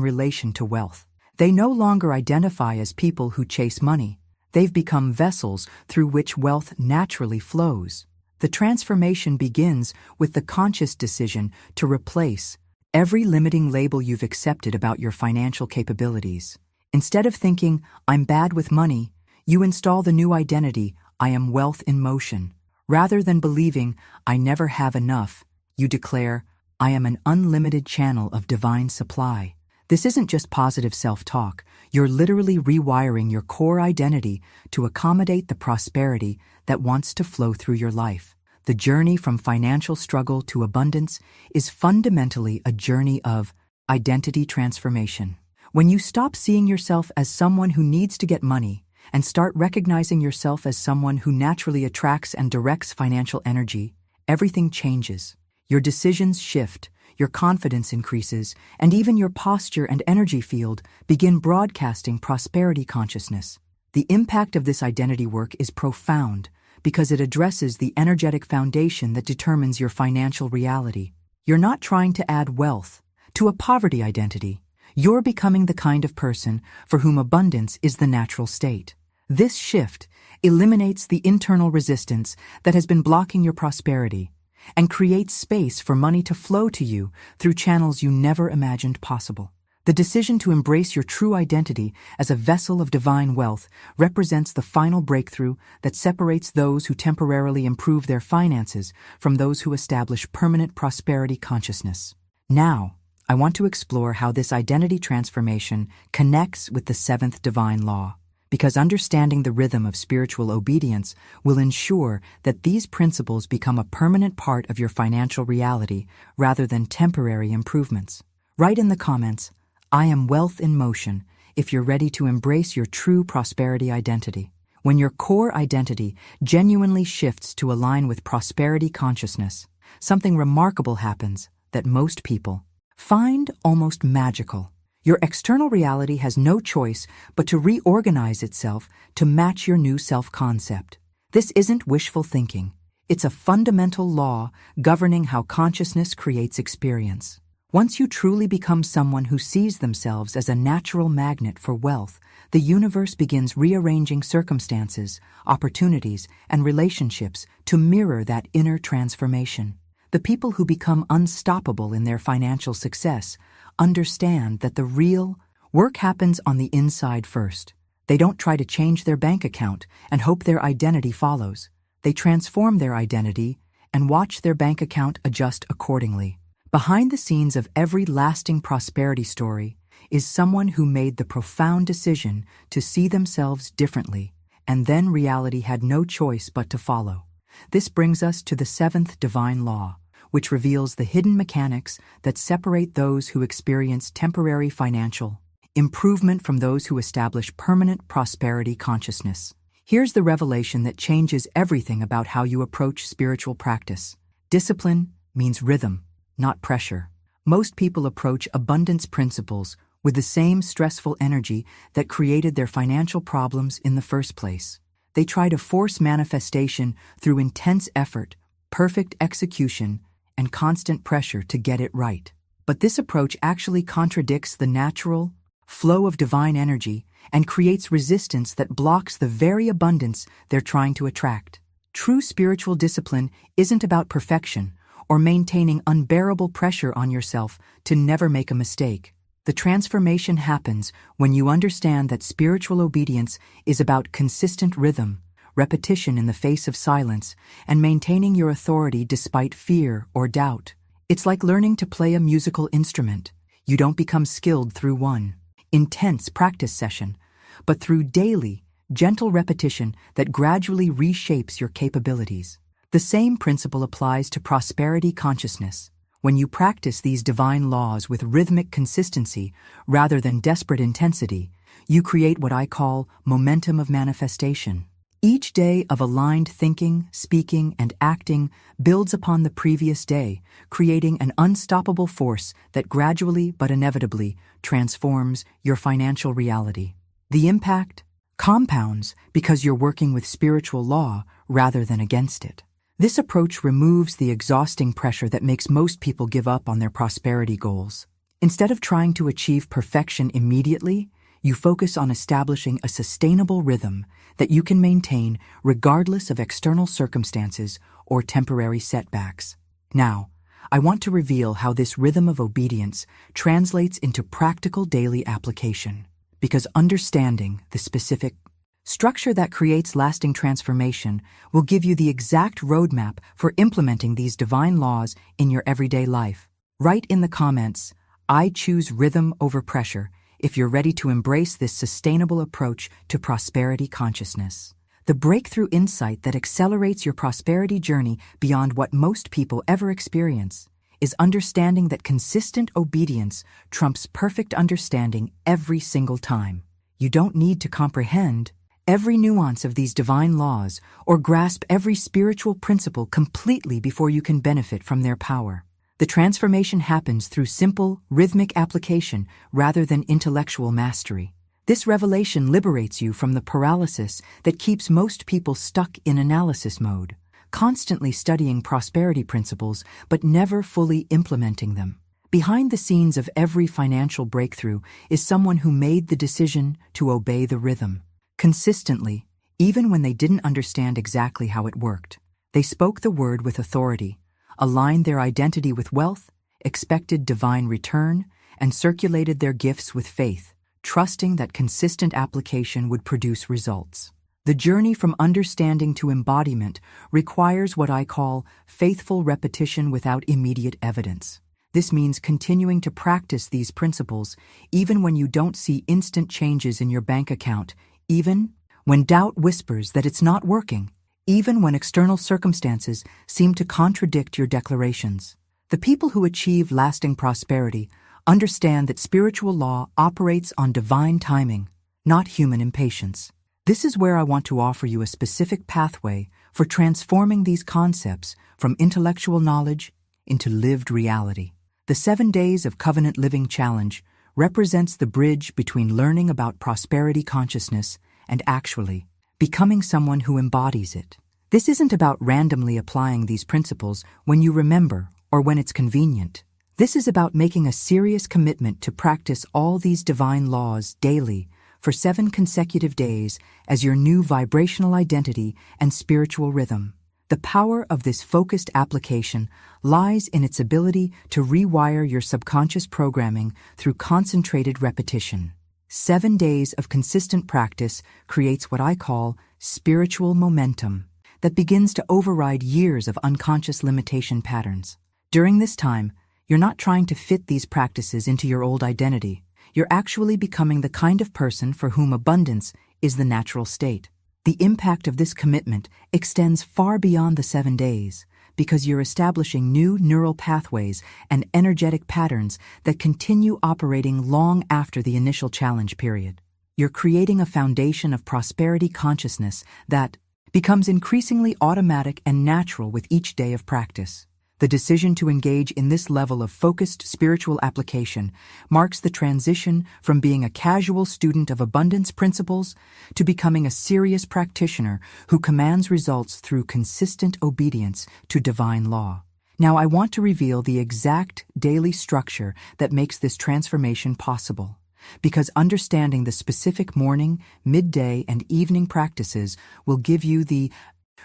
A: relation to wealth. They no longer identify as people who chase money. They've become vessels through which wealth naturally flows. The transformation begins with the conscious decision to replace every limiting label you've accepted about your financial capabilities. Instead of thinking, "I'm bad with money," you install the new identity, "I am wealth in motion." Rather than believing, "I never have enough," you declare, "I am an unlimited channel of divine supply." This isn't just positive self-talk. You're literally rewiring your core identity to accommodate the prosperity that wants to flow through your life. The journey from financial struggle to abundance is fundamentally a journey of identity transformation. When you stop seeing yourself as someone who needs to get money and start recognizing yourself as someone who naturally attracts and directs financial energy, everything changes. Your decisions shift, your confidence increases, and even your posture and energy field begin broadcasting prosperity consciousness. The impact of this identity work is profound because it addresses the energetic foundation that determines your financial reality. You're not trying to add wealth to a poverty identity. You're becoming the kind of person for whom abundance is the natural state. This shift eliminates the internal resistance that has been blocking your prosperity and creates space for money to flow to you through channels you never imagined possible. The decision to embrace your true identity as a vessel of divine wealth represents the final breakthrough that separates those who temporarily improve their finances from those who establish permanent prosperity consciousness. Now, I want to explore how this identity transformation connects with the seventh divine law, because understanding the rhythm of spiritual obedience will ensure that these principles become a permanent part of your financial reality rather than temporary improvements. Write in the comments, "I am wealth in motion," if you're ready to embrace your true prosperity identity. When your core identity genuinely shifts to align with prosperity consciousness, something remarkable happens that most people find almost magical. Your external reality has no choice but to reorganize itself to match your new self-concept. This isn't wishful thinking. It's a fundamental law governing how consciousness creates experience. Once you truly become someone who sees themselves as a natural magnet for wealth, the universe begins rearranging circumstances, opportunities, and relationships to mirror that inner transformation. The people who become unstoppable in their financial success understand that the real work happens on the inside first. They don't try to change their bank account and hope their identity follows. They transform their identity and watch their bank account adjust accordingly. Behind the scenes of every lasting prosperity story is someone who made the profound decision to see themselves differently, and then reality had no choice but to follow. This brings us to the seventh divine law, which reveals the hidden mechanics that separate those who experience temporary financial improvement from those who establish permanent prosperity consciousness. Here's the revelation that changes everything about how you approach spiritual practice. Discipline means rhythm, not pressure. Most people approach abundance principles with the same stressful energy that created their financial problems in the first place. They try to force manifestation through intense effort, perfect execution, and constant pressure to get it right. But this approach actually contradicts the natural flow of divine energy and creates resistance that blocks the very abundance they're trying to attract. True spiritual discipline isn't about perfection or maintaining unbearable pressure on yourself to never make a mistake. The transformation happens when you understand that spiritual obedience is about consistent rhythm, repetition in the face of silence, and maintaining your authority despite fear or doubt. It's like learning to play a musical instrument. You don't become skilled through one intense practice session, but through daily, gentle repetition that gradually reshapes your capabilities. The same principle applies to prosperity consciousness. When you practice these divine laws with rhythmic consistency rather than desperate intensity, you create what I call momentum of manifestation. Each day of aligned thinking, speaking, and acting builds upon the previous day, creating an unstoppable force that gradually but inevitably transforms your financial reality. The impact compounds because you're working with spiritual law rather than against it. This approach removes the exhausting pressure that makes most people give up on their prosperity goals. Instead of trying to achieve perfection immediately, you focus on establishing a sustainable rhythm that you can maintain regardless of external circumstances or temporary setbacks. Now, I want to reveal how this rhythm of obedience translates into practical daily application, because understanding the specific structure that creates lasting transformation will give you the exact roadmap for implementing these divine laws in your everyday life. Write in the comments, "I choose rhythm over pressure," if you're ready to embrace this sustainable approach to prosperity consciousness. The breakthrough insight that accelerates your prosperity journey beyond what most people ever experience is understanding that consistent obedience trumps perfect understanding every single time. You don't need to comprehend every nuance of these divine laws or grasp every spiritual principle completely before you can benefit from their power. The transformation happens through simple, rhythmic application rather than intellectual mastery. This revelation liberates you from the paralysis that keeps most people stuck in analysis mode, constantly studying prosperity principles but never fully implementing them. Behind the scenes of every financial breakthrough is someone who made the decision to obey the rhythm consistently, even when they didn't understand exactly how it worked. They spoke the word with authority, aligned their identity with wealth, expected divine return, and circulated their gifts with faith, trusting that consistent application would produce results. The journey from understanding to embodiment requires what I call faithful repetition without immediate evidence. This means continuing to practice these principles even when you don't see instant changes in your bank account, even when doubt whispers that it's not working, even when external circumstances seem to contradict your declarations. The people who achieve lasting prosperity understand that spiritual law operates on divine timing, not human impatience. This is where I want to offer you a specific pathway for transforming these concepts from intellectual knowledge into lived reality. The 7 Days of Covenant Living Challenge represents the bridge between learning about prosperity consciousness and actually becoming someone who embodies it. This isn't about randomly applying these principles when you remember or when it's convenient. This is about making a serious commitment to practice all these divine laws daily for 7 consecutive days as your new vibrational identity and spiritual rhythm. The power of this focused application lies in its ability to rewire your subconscious programming through concentrated repetition. 7 days of consistent practice creates what I call spiritual momentum that begins to override years of unconscious limitation patterns. During this time, you're not trying to fit these practices into your old identity. You're actually becoming the kind of person for whom abundance is the natural state. The impact of this commitment extends far beyond the 7 days, because you're establishing new neural pathways and energetic patterns that continue operating long after the initial challenge period. You're creating a foundation of prosperity consciousness that becomes increasingly automatic and natural with each day of practice. The decision to engage in this level of focused spiritual application marks the transition from being a casual student of abundance principles to becoming a serious practitioner who commands results through consistent obedience to divine law. Now, I want to reveal the exact daily structure that makes this transformation possible, because understanding the specific morning, midday, and evening practices will give you the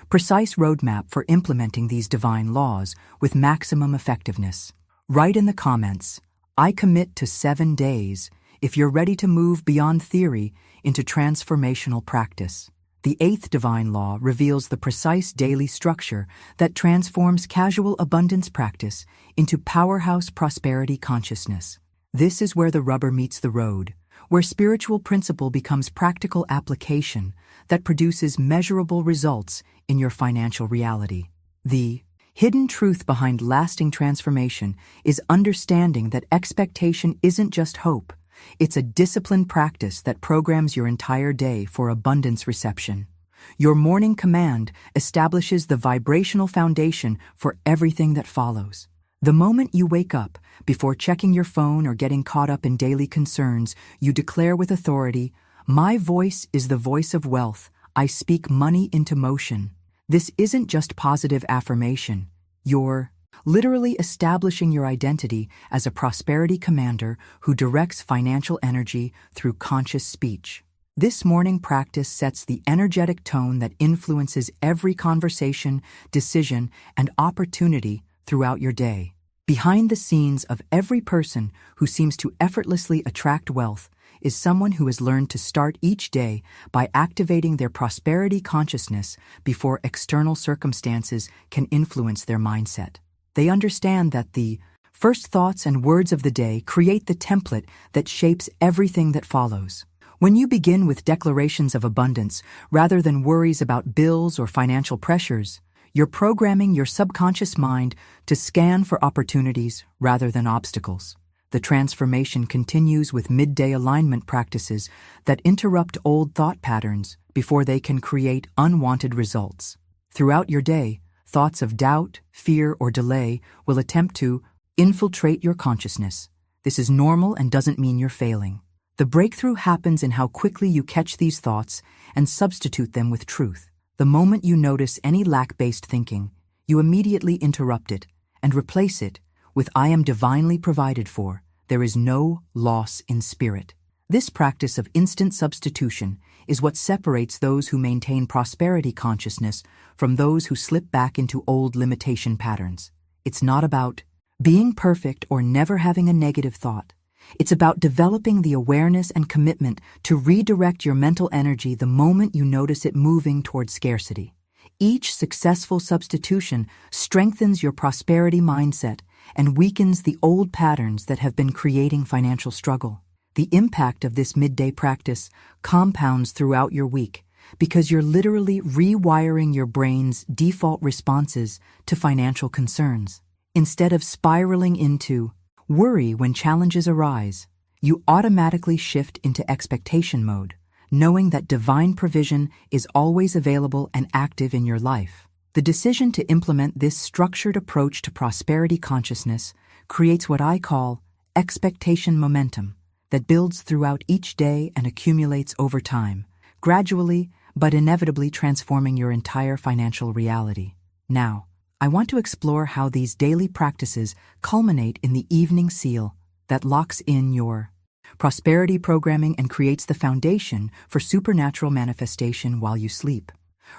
A: precise roadmap for implementing these divine laws with maximum effectiveness. Write in the comments, "I commit to 7 days," if you're ready to move beyond theory into transformational practice. The 8th divine law reveals the precise daily structure that transforms casual abundance practice into powerhouse prosperity consciousness. This is where the rubber meets the road, where spiritual principle becomes practical application that produces measurable results in your financial reality. The hidden truth behind lasting transformation is understanding that expectation isn't just hope. It's a disciplined practice that programs your entire day for abundance reception. Your morning command establishes the vibrational foundation for everything that follows. The moment you wake up, before checking your phone or getting caught up in daily concerns, you declare with authority, "My voice is the voice of wealth. I speak money into motion." This isn't just positive affirmation. You're literally establishing your identity as a prosperity commander who directs financial energy through conscious speech. This morning practice sets the energetic tone that influences every conversation, decision, and opportunity throughout your day. Behind the scenes of every person who seems to effortlessly attract wealth is someone who has learned to start each day by activating their prosperity consciousness before external circumstances can influence their mindset. They understand that the first thoughts and words of the day create the template that shapes everything that follows. When you begin with declarations of abundance rather than worries about bills or financial pressures, you're programming your subconscious mind to scan for opportunities rather than obstacles. The transformation continues with midday alignment practices that interrupt old thought patterns before they can create unwanted results. Throughout your day, thoughts of doubt, fear, or delay will attempt to infiltrate your consciousness. This is normal and doesn't mean you're failing. The breakthrough happens in how quickly you catch these thoughts and substitute them with truth. The moment you notice any lack-based thinking, you immediately interrupt it and replace it with "I am divinely provided for. There is no loss in spirit." This practice of instant substitution is what separates those who maintain prosperity consciousness from those who slip back into old limitation patterns. It's not about being perfect or never having a negative thought. It's about developing the awareness and commitment to redirect your mental energy the moment you notice it moving toward scarcity. Each successful substitution strengthens your prosperity mindset and weakens the old patterns that have been creating financial struggle. The impact of this midday practice compounds throughout your week because you're literally rewiring your brain's default responses to financial concerns. Instead of spiraling into worry when challenges arise, you automatically shift into expectation mode, knowing that divine provision is always available and active in your life. The decision to implement this structured approach to prosperity consciousness creates what I call expectation momentum that builds throughout each day and accumulates over time, gradually but inevitably transforming your entire financial reality. Now, I want to explore how these daily practices culminate in the evening seal that locks in your prosperity programming and creates the foundation for supernatural manifestation while you sleep.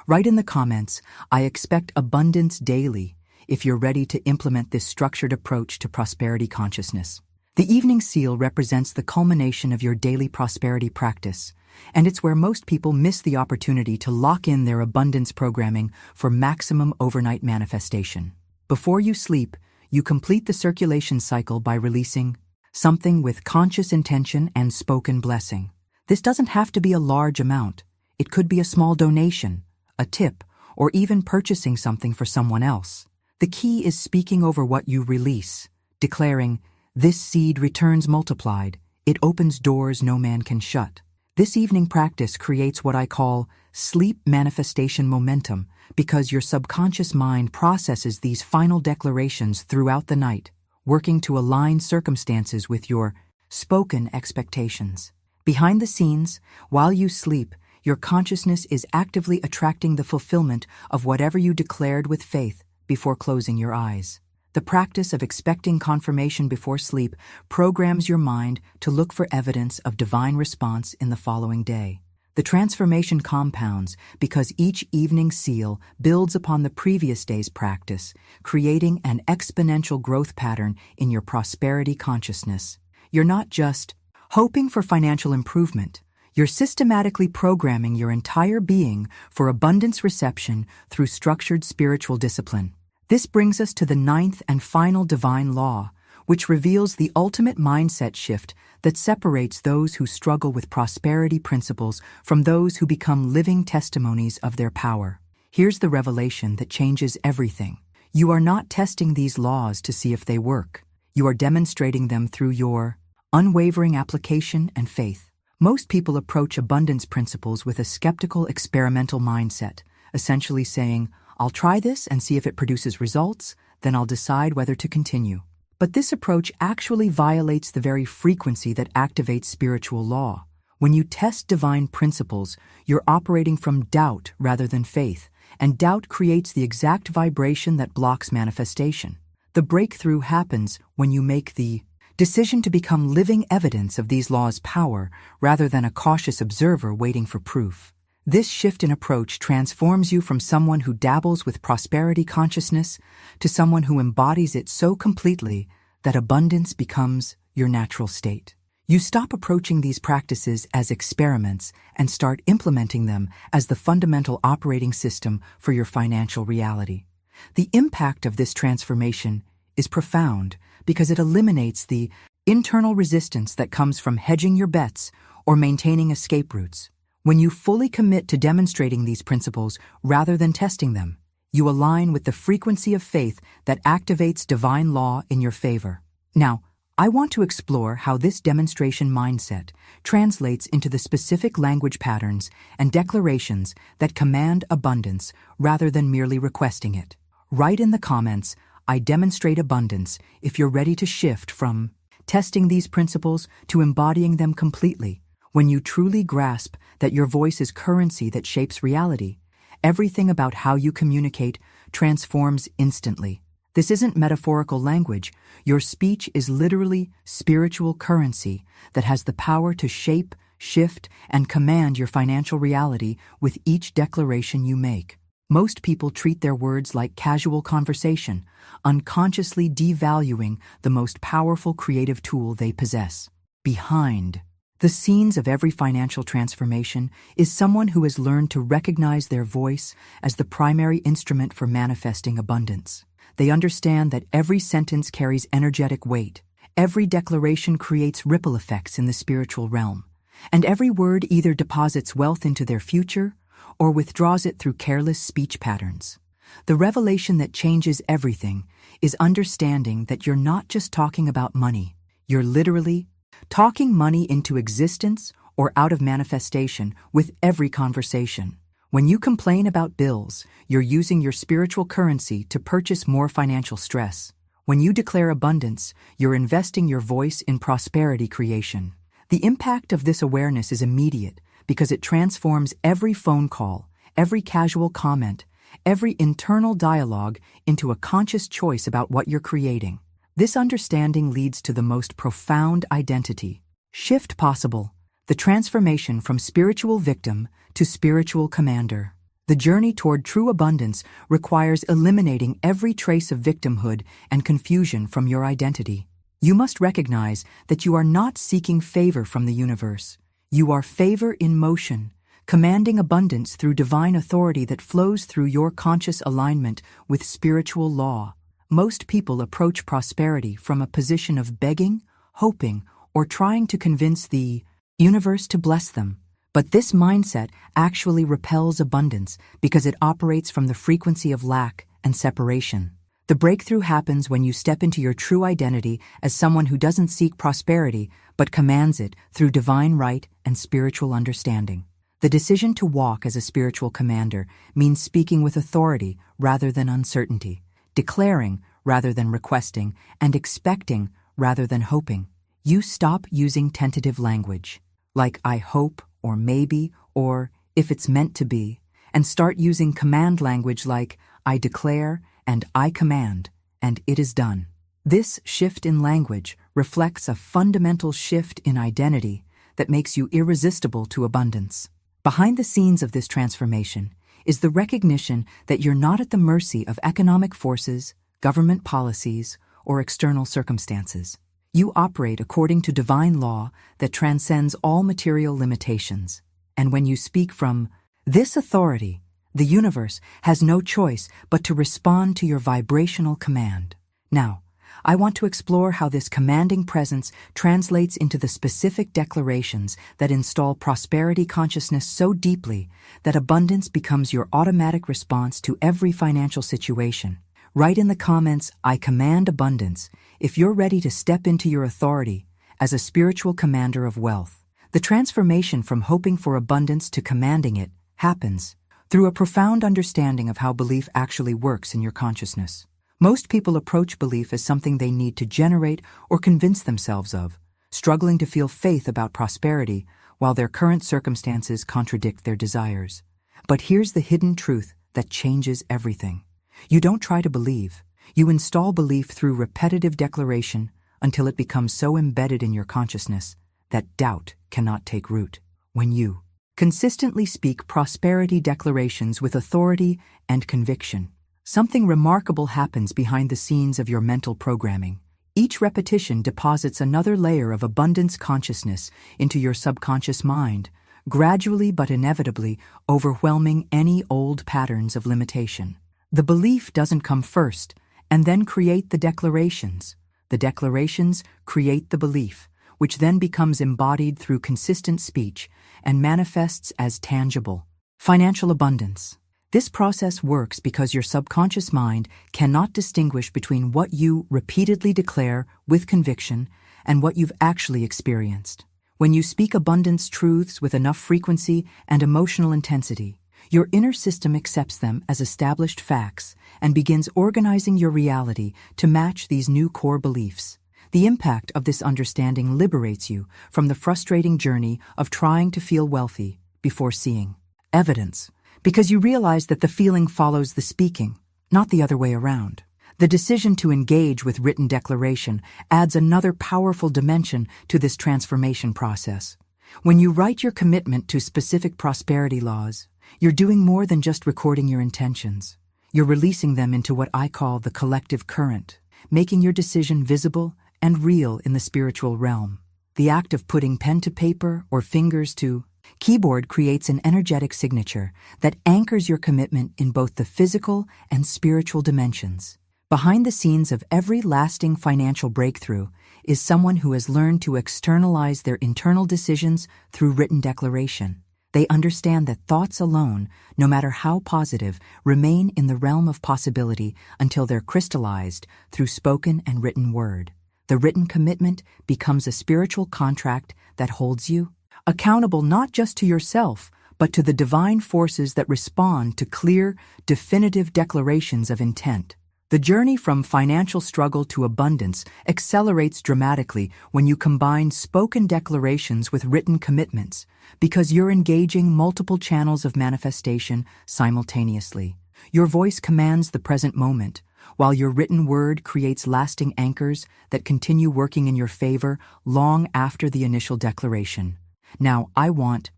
A: Write in the comments, "I expect abundance daily," if you're ready to implement this structured approach to prosperity consciousness. The evening seal represents the culmination of your daily prosperity practice, and it's where most people miss the opportunity to lock in their abundance programming for maximum overnight manifestation. Before you sleep, you complete the circulation cycle by releasing something with conscious intention and spoken blessing. This doesn't have to be a large amount. It could be a small donation, a tip, or even purchasing something for someone else. The key is speaking over what you release, declaring, "This seed returns multiplied. It opens doors no man can shut." This evening practice creates what I call sleep manifestation momentum because your subconscious mind processes these final declarations throughout the night, working to align circumstances with your spoken expectations. Behind the scenes, while you sleep, your consciousness is actively attracting the fulfillment of whatever you declared with faith before closing your eyes. The practice of expecting confirmation before sleep programs your mind to look for evidence of divine response in the following day. The transformation compounds because each evening seal builds upon the previous day's practice, creating an exponential growth pattern in your prosperity consciousness. You're not just hoping for financial improvement. You're systematically programming your entire being for abundance reception through structured spiritual discipline. This brings us to the 9th and final divine law, which reveals the ultimate mindset shift that separates those who struggle with prosperity principles from those who become living testimonies of their power. Here's the revelation that changes everything. You are not testing these laws to see if they work. You are demonstrating them through your unwavering application and faith. Most people approach abundance principles with a skeptical, experimental mindset, essentially saying, "I'll try this and see if it produces results, then I'll decide whether to continue." But this approach actually violates the very frequency that activates spiritual law. When you test divine principles, you're operating from doubt rather than faith, and doubt creates the exact vibration that blocks manifestation. The breakthrough happens when you make the decision to become living evidence of these laws' power rather than a cautious observer waiting for proof. This shift in approach transforms you from someone who dabbles with prosperity consciousness to someone who embodies it so completely that abundance becomes your natural state. You stop approaching these practices as experiments and start implementing them as the fundamental operating system for your financial reality. The impact of this transformation is profound because it eliminates the internal resistance that comes from hedging your bets or maintaining escape routes. When you fully commit to demonstrating these principles rather than testing them, you align with the frequency of faith that activates divine law in your favor. Now, I want to explore how this demonstration mindset translates into the specific language patterns and declarations that command abundance rather than merely requesting it. Write in the comments, "I demonstrate abundance," if you're ready to shift from testing these principles to embodying them completely. When you truly grasp that your voice is currency that shapes reality, everything about how you communicate transforms instantly. This isn't metaphorical language. Your speech is literally spiritual currency that has the power to shape, shift, and command your financial reality with each declaration you make. Most people treat their words like casual conversation, unconsciously devaluing the most powerful creative tool they possess. Behind the scenes of every financial transformation is someone who has learned to recognize their voice as the primary instrument for manifesting abundance. They understand that every sentence carries energetic weight, every declaration creates ripple effects in the spiritual realm, and every word either deposits wealth into their future or withdraws it through careless speech patterns. The revelation that changes everything is understanding that you're not just talking about money, you're literally talking money into existence or out of manifestation with every conversation. When you complain about bills, you're using your spiritual currency to purchase more financial stress. When you declare abundance, you're investing your voice in prosperity creation. The impact of this awareness is immediate because it transforms every phone call, every casual comment, every internal dialogue into a conscious choice about what you're creating. This understanding leads to the most profound identity shift possible, the transformation from spiritual victim to spiritual commander. The journey toward true abundance requires eliminating every trace of victimhood and confusion from your identity. You must recognize that you are not seeking favor from the universe. You are favor in motion, commanding abundance through divine authority that flows through your conscious alignment with spiritual law. Most people approach prosperity from a position of begging, hoping, or trying to convince the universe to bless them. But this mindset actually repels abundance because it operates from the frequency of lack and separation. The breakthrough happens when you step into your true identity as someone who doesn't seek prosperity, but commands it through divine right and spiritual understanding. The decision to walk as a spiritual commander means speaking with authority rather than uncertainty, declaring rather than requesting, and expecting rather than hoping. You stop using tentative language, like I hope or maybe or if it's meant to be, and start using command language like I declare and I command, and it is done. This shift in language reflects a fundamental shift in identity that makes you irresistible to abundance. Behind the scenes of this transformation is the recognition that you're not at the mercy of economic forces, government policies, or external circumstances. You operate according to divine law that transcends all material limitations. And when you speak from this authority, the universe has no choice but to respond to your vibrational command. Now, I want to explore how this commanding presence translates into the specific declarations that install prosperity consciousness so deeply that abundance becomes your automatic response to every financial situation. Write in the comments, I command abundance, if you're ready to step into your authority as a spiritual commander of wealth. The transformation from hoping for abundance to commanding it happens through a profound understanding of how belief actually works in your consciousness. Most people approach belief as something they need to generate or convince themselves of, struggling to feel faith about prosperity while their current circumstances contradict their desires. But here's the hidden truth that changes everything. You don't try to believe. You install belief through repetitive declaration until it becomes so embedded in your consciousness that doubt cannot take root. When you consistently speak prosperity declarations with authority and conviction, something remarkable happens behind the scenes of your mental programming. Each repetition deposits another layer of abundance consciousness into your subconscious mind, gradually but inevitably overwhelming any old patterns of limitation. The belief doesn't come first and then create the declarations. The declarations create the belief, which then becomes embodied through consistent speech and manifests as tangible financial abundance. This process works because your subconscious mind cannot distinguish between what you repeatedly declare with conviction and what you've actually experienced. When you speak abundance truths with enough frequency and emotional intensity, your inner system accepts them as established facts and begins organizing your reality to match these new core beliefs. The impact of this understanding liberates you from the frustrating journey of trying to feel wealthy before seeing evidence, because you realize that the feeling follows the speaking, not the other way around. The decision to engage with written declaration adds another powerful dimension to this transformation process. When you write your commitment to specific prosperity laws, you're doing more than just recording your intentions. You're releasing them into what I call the collective current, making your decision visible and real in the spiritual realm. The act of putting pen to paper or fingers to keyboard creates an energetic signature that anchors your commitment in both the physical and spiritual dimensions. Behind the scenes of every lasting financial breakthrough is someone who has learned to externalize their internal decisions through written declaration. They understand that thoughts alone, no matter how positive, remain in the realm of possibility until they're crystallized through spoken and written word. The written commitment becomes a spiritual contract that holds you accountable not just to yourself, but to the divine forces that respond to clear, definitive declarations of intent. The journey from financial struggle to abundance accelerates dramatically when you combine spoken declarations with written commitments, because you're engaging multiple channels of manifestation simultaneously. Your voice commands the present moment, while your written word creates lasting anchors that continue working in your favor long after the initial declaration. Now, I want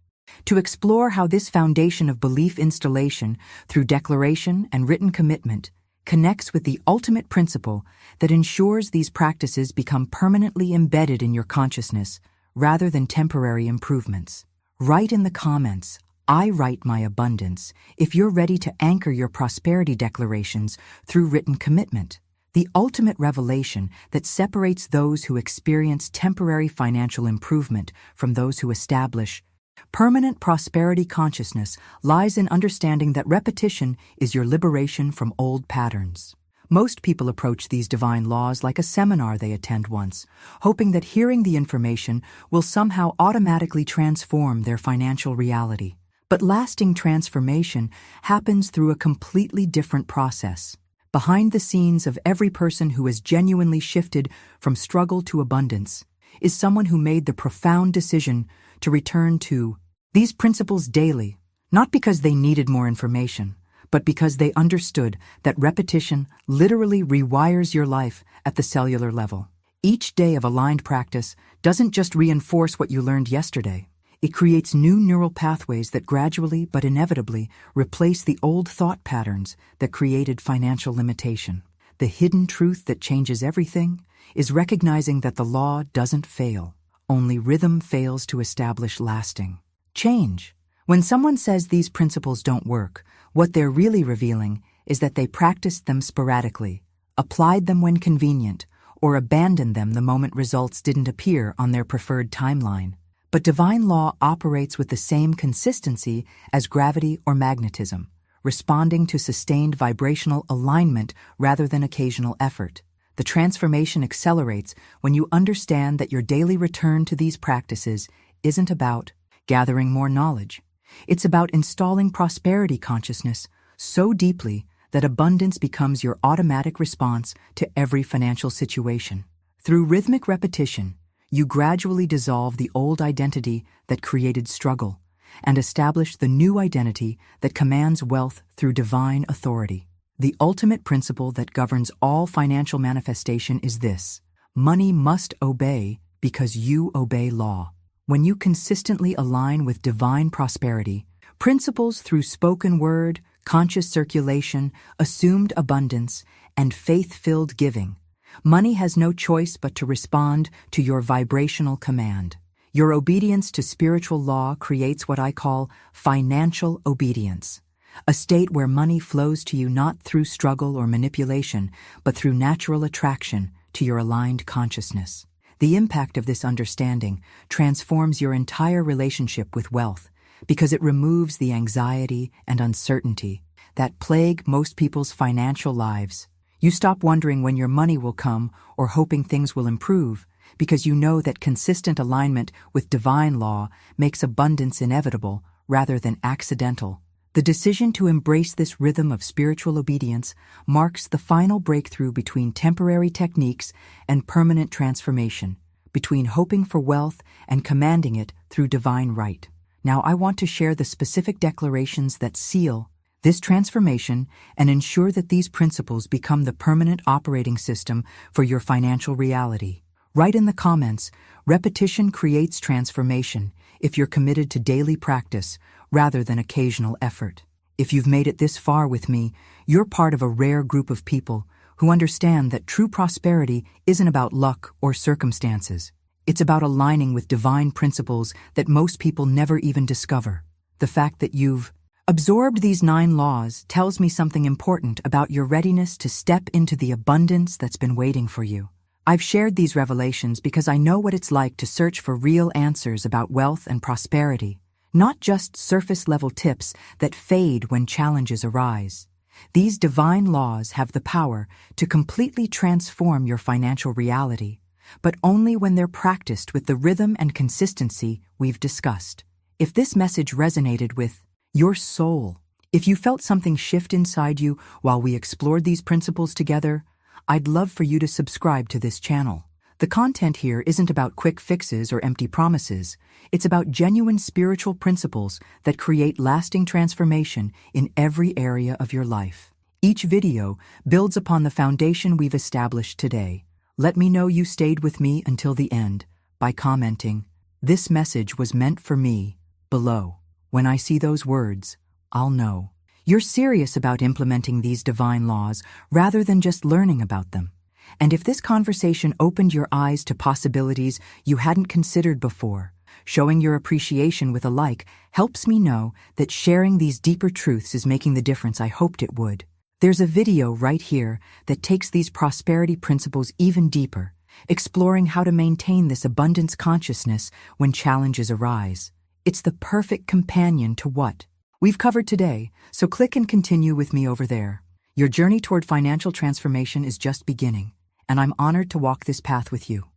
A: to explore how this foundation of belief installation through declaration and written commitment connects with the ultimate principle that ensures these practices become permanently embedded in your consciousness rather than temporary improvements. Write in the comments, I write my abundance, if you're ready to anchor your prosperity declarations through written commitment. The ultimate revelation that separates those who experience temporary financial improvement from those who establish permanent prosperity consciousness lies in understanding that repetition is your liberation from old patterns. Most people approach these divine laws like a seminar they attend once, hoping that hearing the information will somehow automatically transform their financial reality. But lasting transformation happens through a completely different process. Behind the scenes of every person who has genuinely shifted from struggle to abundance is someone who made the profound decision to return to these principles daily, not because they needed more information, but because they understood that repetition literally rewires your life at the cellular level. Each day of aligned practice doesn't just reinforce what you learned yesterday. It creates new neural pathways that gradually but inevitably replace the old thought patterns that created financial limitation. The hidden truth that changes everything is recognizing that the law doesn't fail. Only rhythm fails to establish lasting change. When someone says these principles don't work, what they're really revealing is that they practiced them sporadically, applied them when convenient, or abandoned them the moment results didn't appear on their preferred timeline. But divine law operates with the same consistency as gravity or magnetism, responding to sustained vibrational alignment rather than occasional effort. The transformation accelerates when you understand that your daily return to these practices isn't about gathering more knowledge. It's about installing prosperity consciousness so deeply that abundance becomes your automatic response to every financial situation. Through rhythmic repetition, you gradually dissolve the old identity that created struggle and establish the new identity that commands wealth through divine authority. The ultimate principle that governs all financial manifestation is this: money must obey because you obey law. When you consistently align with divine prosperity, principles through spoken word, conscious circulation, assumed abundance, and faith-filled giving, money has no choice but to respond to your vibrational command. Your obedience to spiritual law creates what I call financial obedience, a state where money flows to you not through struggle or manipulation, but through natural attraction to your aligned consciousness. The impact of this understanding transforms your entire relationship with wealth because it removes the anxiety and uncertainty that plague most people's financial lives. You stop wondering when your money will come or hoping things will improve because you know that consistent alignment with divine law makes abundance inevitable rather than accidental. The decision to embrace this rhythm of spiritual obedience marks the final breakthrough between temporary techniques and permanent transformation, between hoping for wealth and commanding it through divine right. Now I want to share the specific declarations that seal this transformation and ensure that these principles become the permanent operating system for your financial reality. Write in the comments, repetition creates transformation if you're committed to daily practice rather than occasional effort. If you've made it this far with me, you're part of a rare group of people who understand that true prosperity isn't about luck or circumstances. It's about aligning with divine principles that most people never even discover. The fact that you've absorbed these 9 laws tells me something important about your readiness to step into the abundance that's been waiting for you. I've shared these revelations because I know what it's like to search for real answers about wealth and prosperity, not just surface-level tips that fade when challenges arise. These divine laws have the power to completely transform your financial reality, but only when they're practiced with the rhythm and consistency we've discussed. If this message resonated with your soul, if you felt something shift inside you while we explored these principles together, I'd love for you to subscribe to this channel. The content here isn't about quick fixes or empty promises. It's about genuine spiritual principles that create lasting transformation in every area of your life. Each video builds upon the foundation we've established today. Let me know you stayed with me until the end by commenting, "This message was meant for me," below. When I see those words, I'll know you're serious about implementing these divine laws rather than just learning about them. And if this conversation opened your eyes to possibilities you hadn't considered before, showing your appreciation with a like helps me know that sharing these deeper truths is making the difference I hoped it would. There's a video right here that takes these prosperity principles even deeper, exploring how to maintain this abundance consciousness when challenges arise. It's the perfect companion to what we've covered today, so click and continue with me over there. Your journey toward financial transformation is just beginning, and I'm honored to walk this path with you.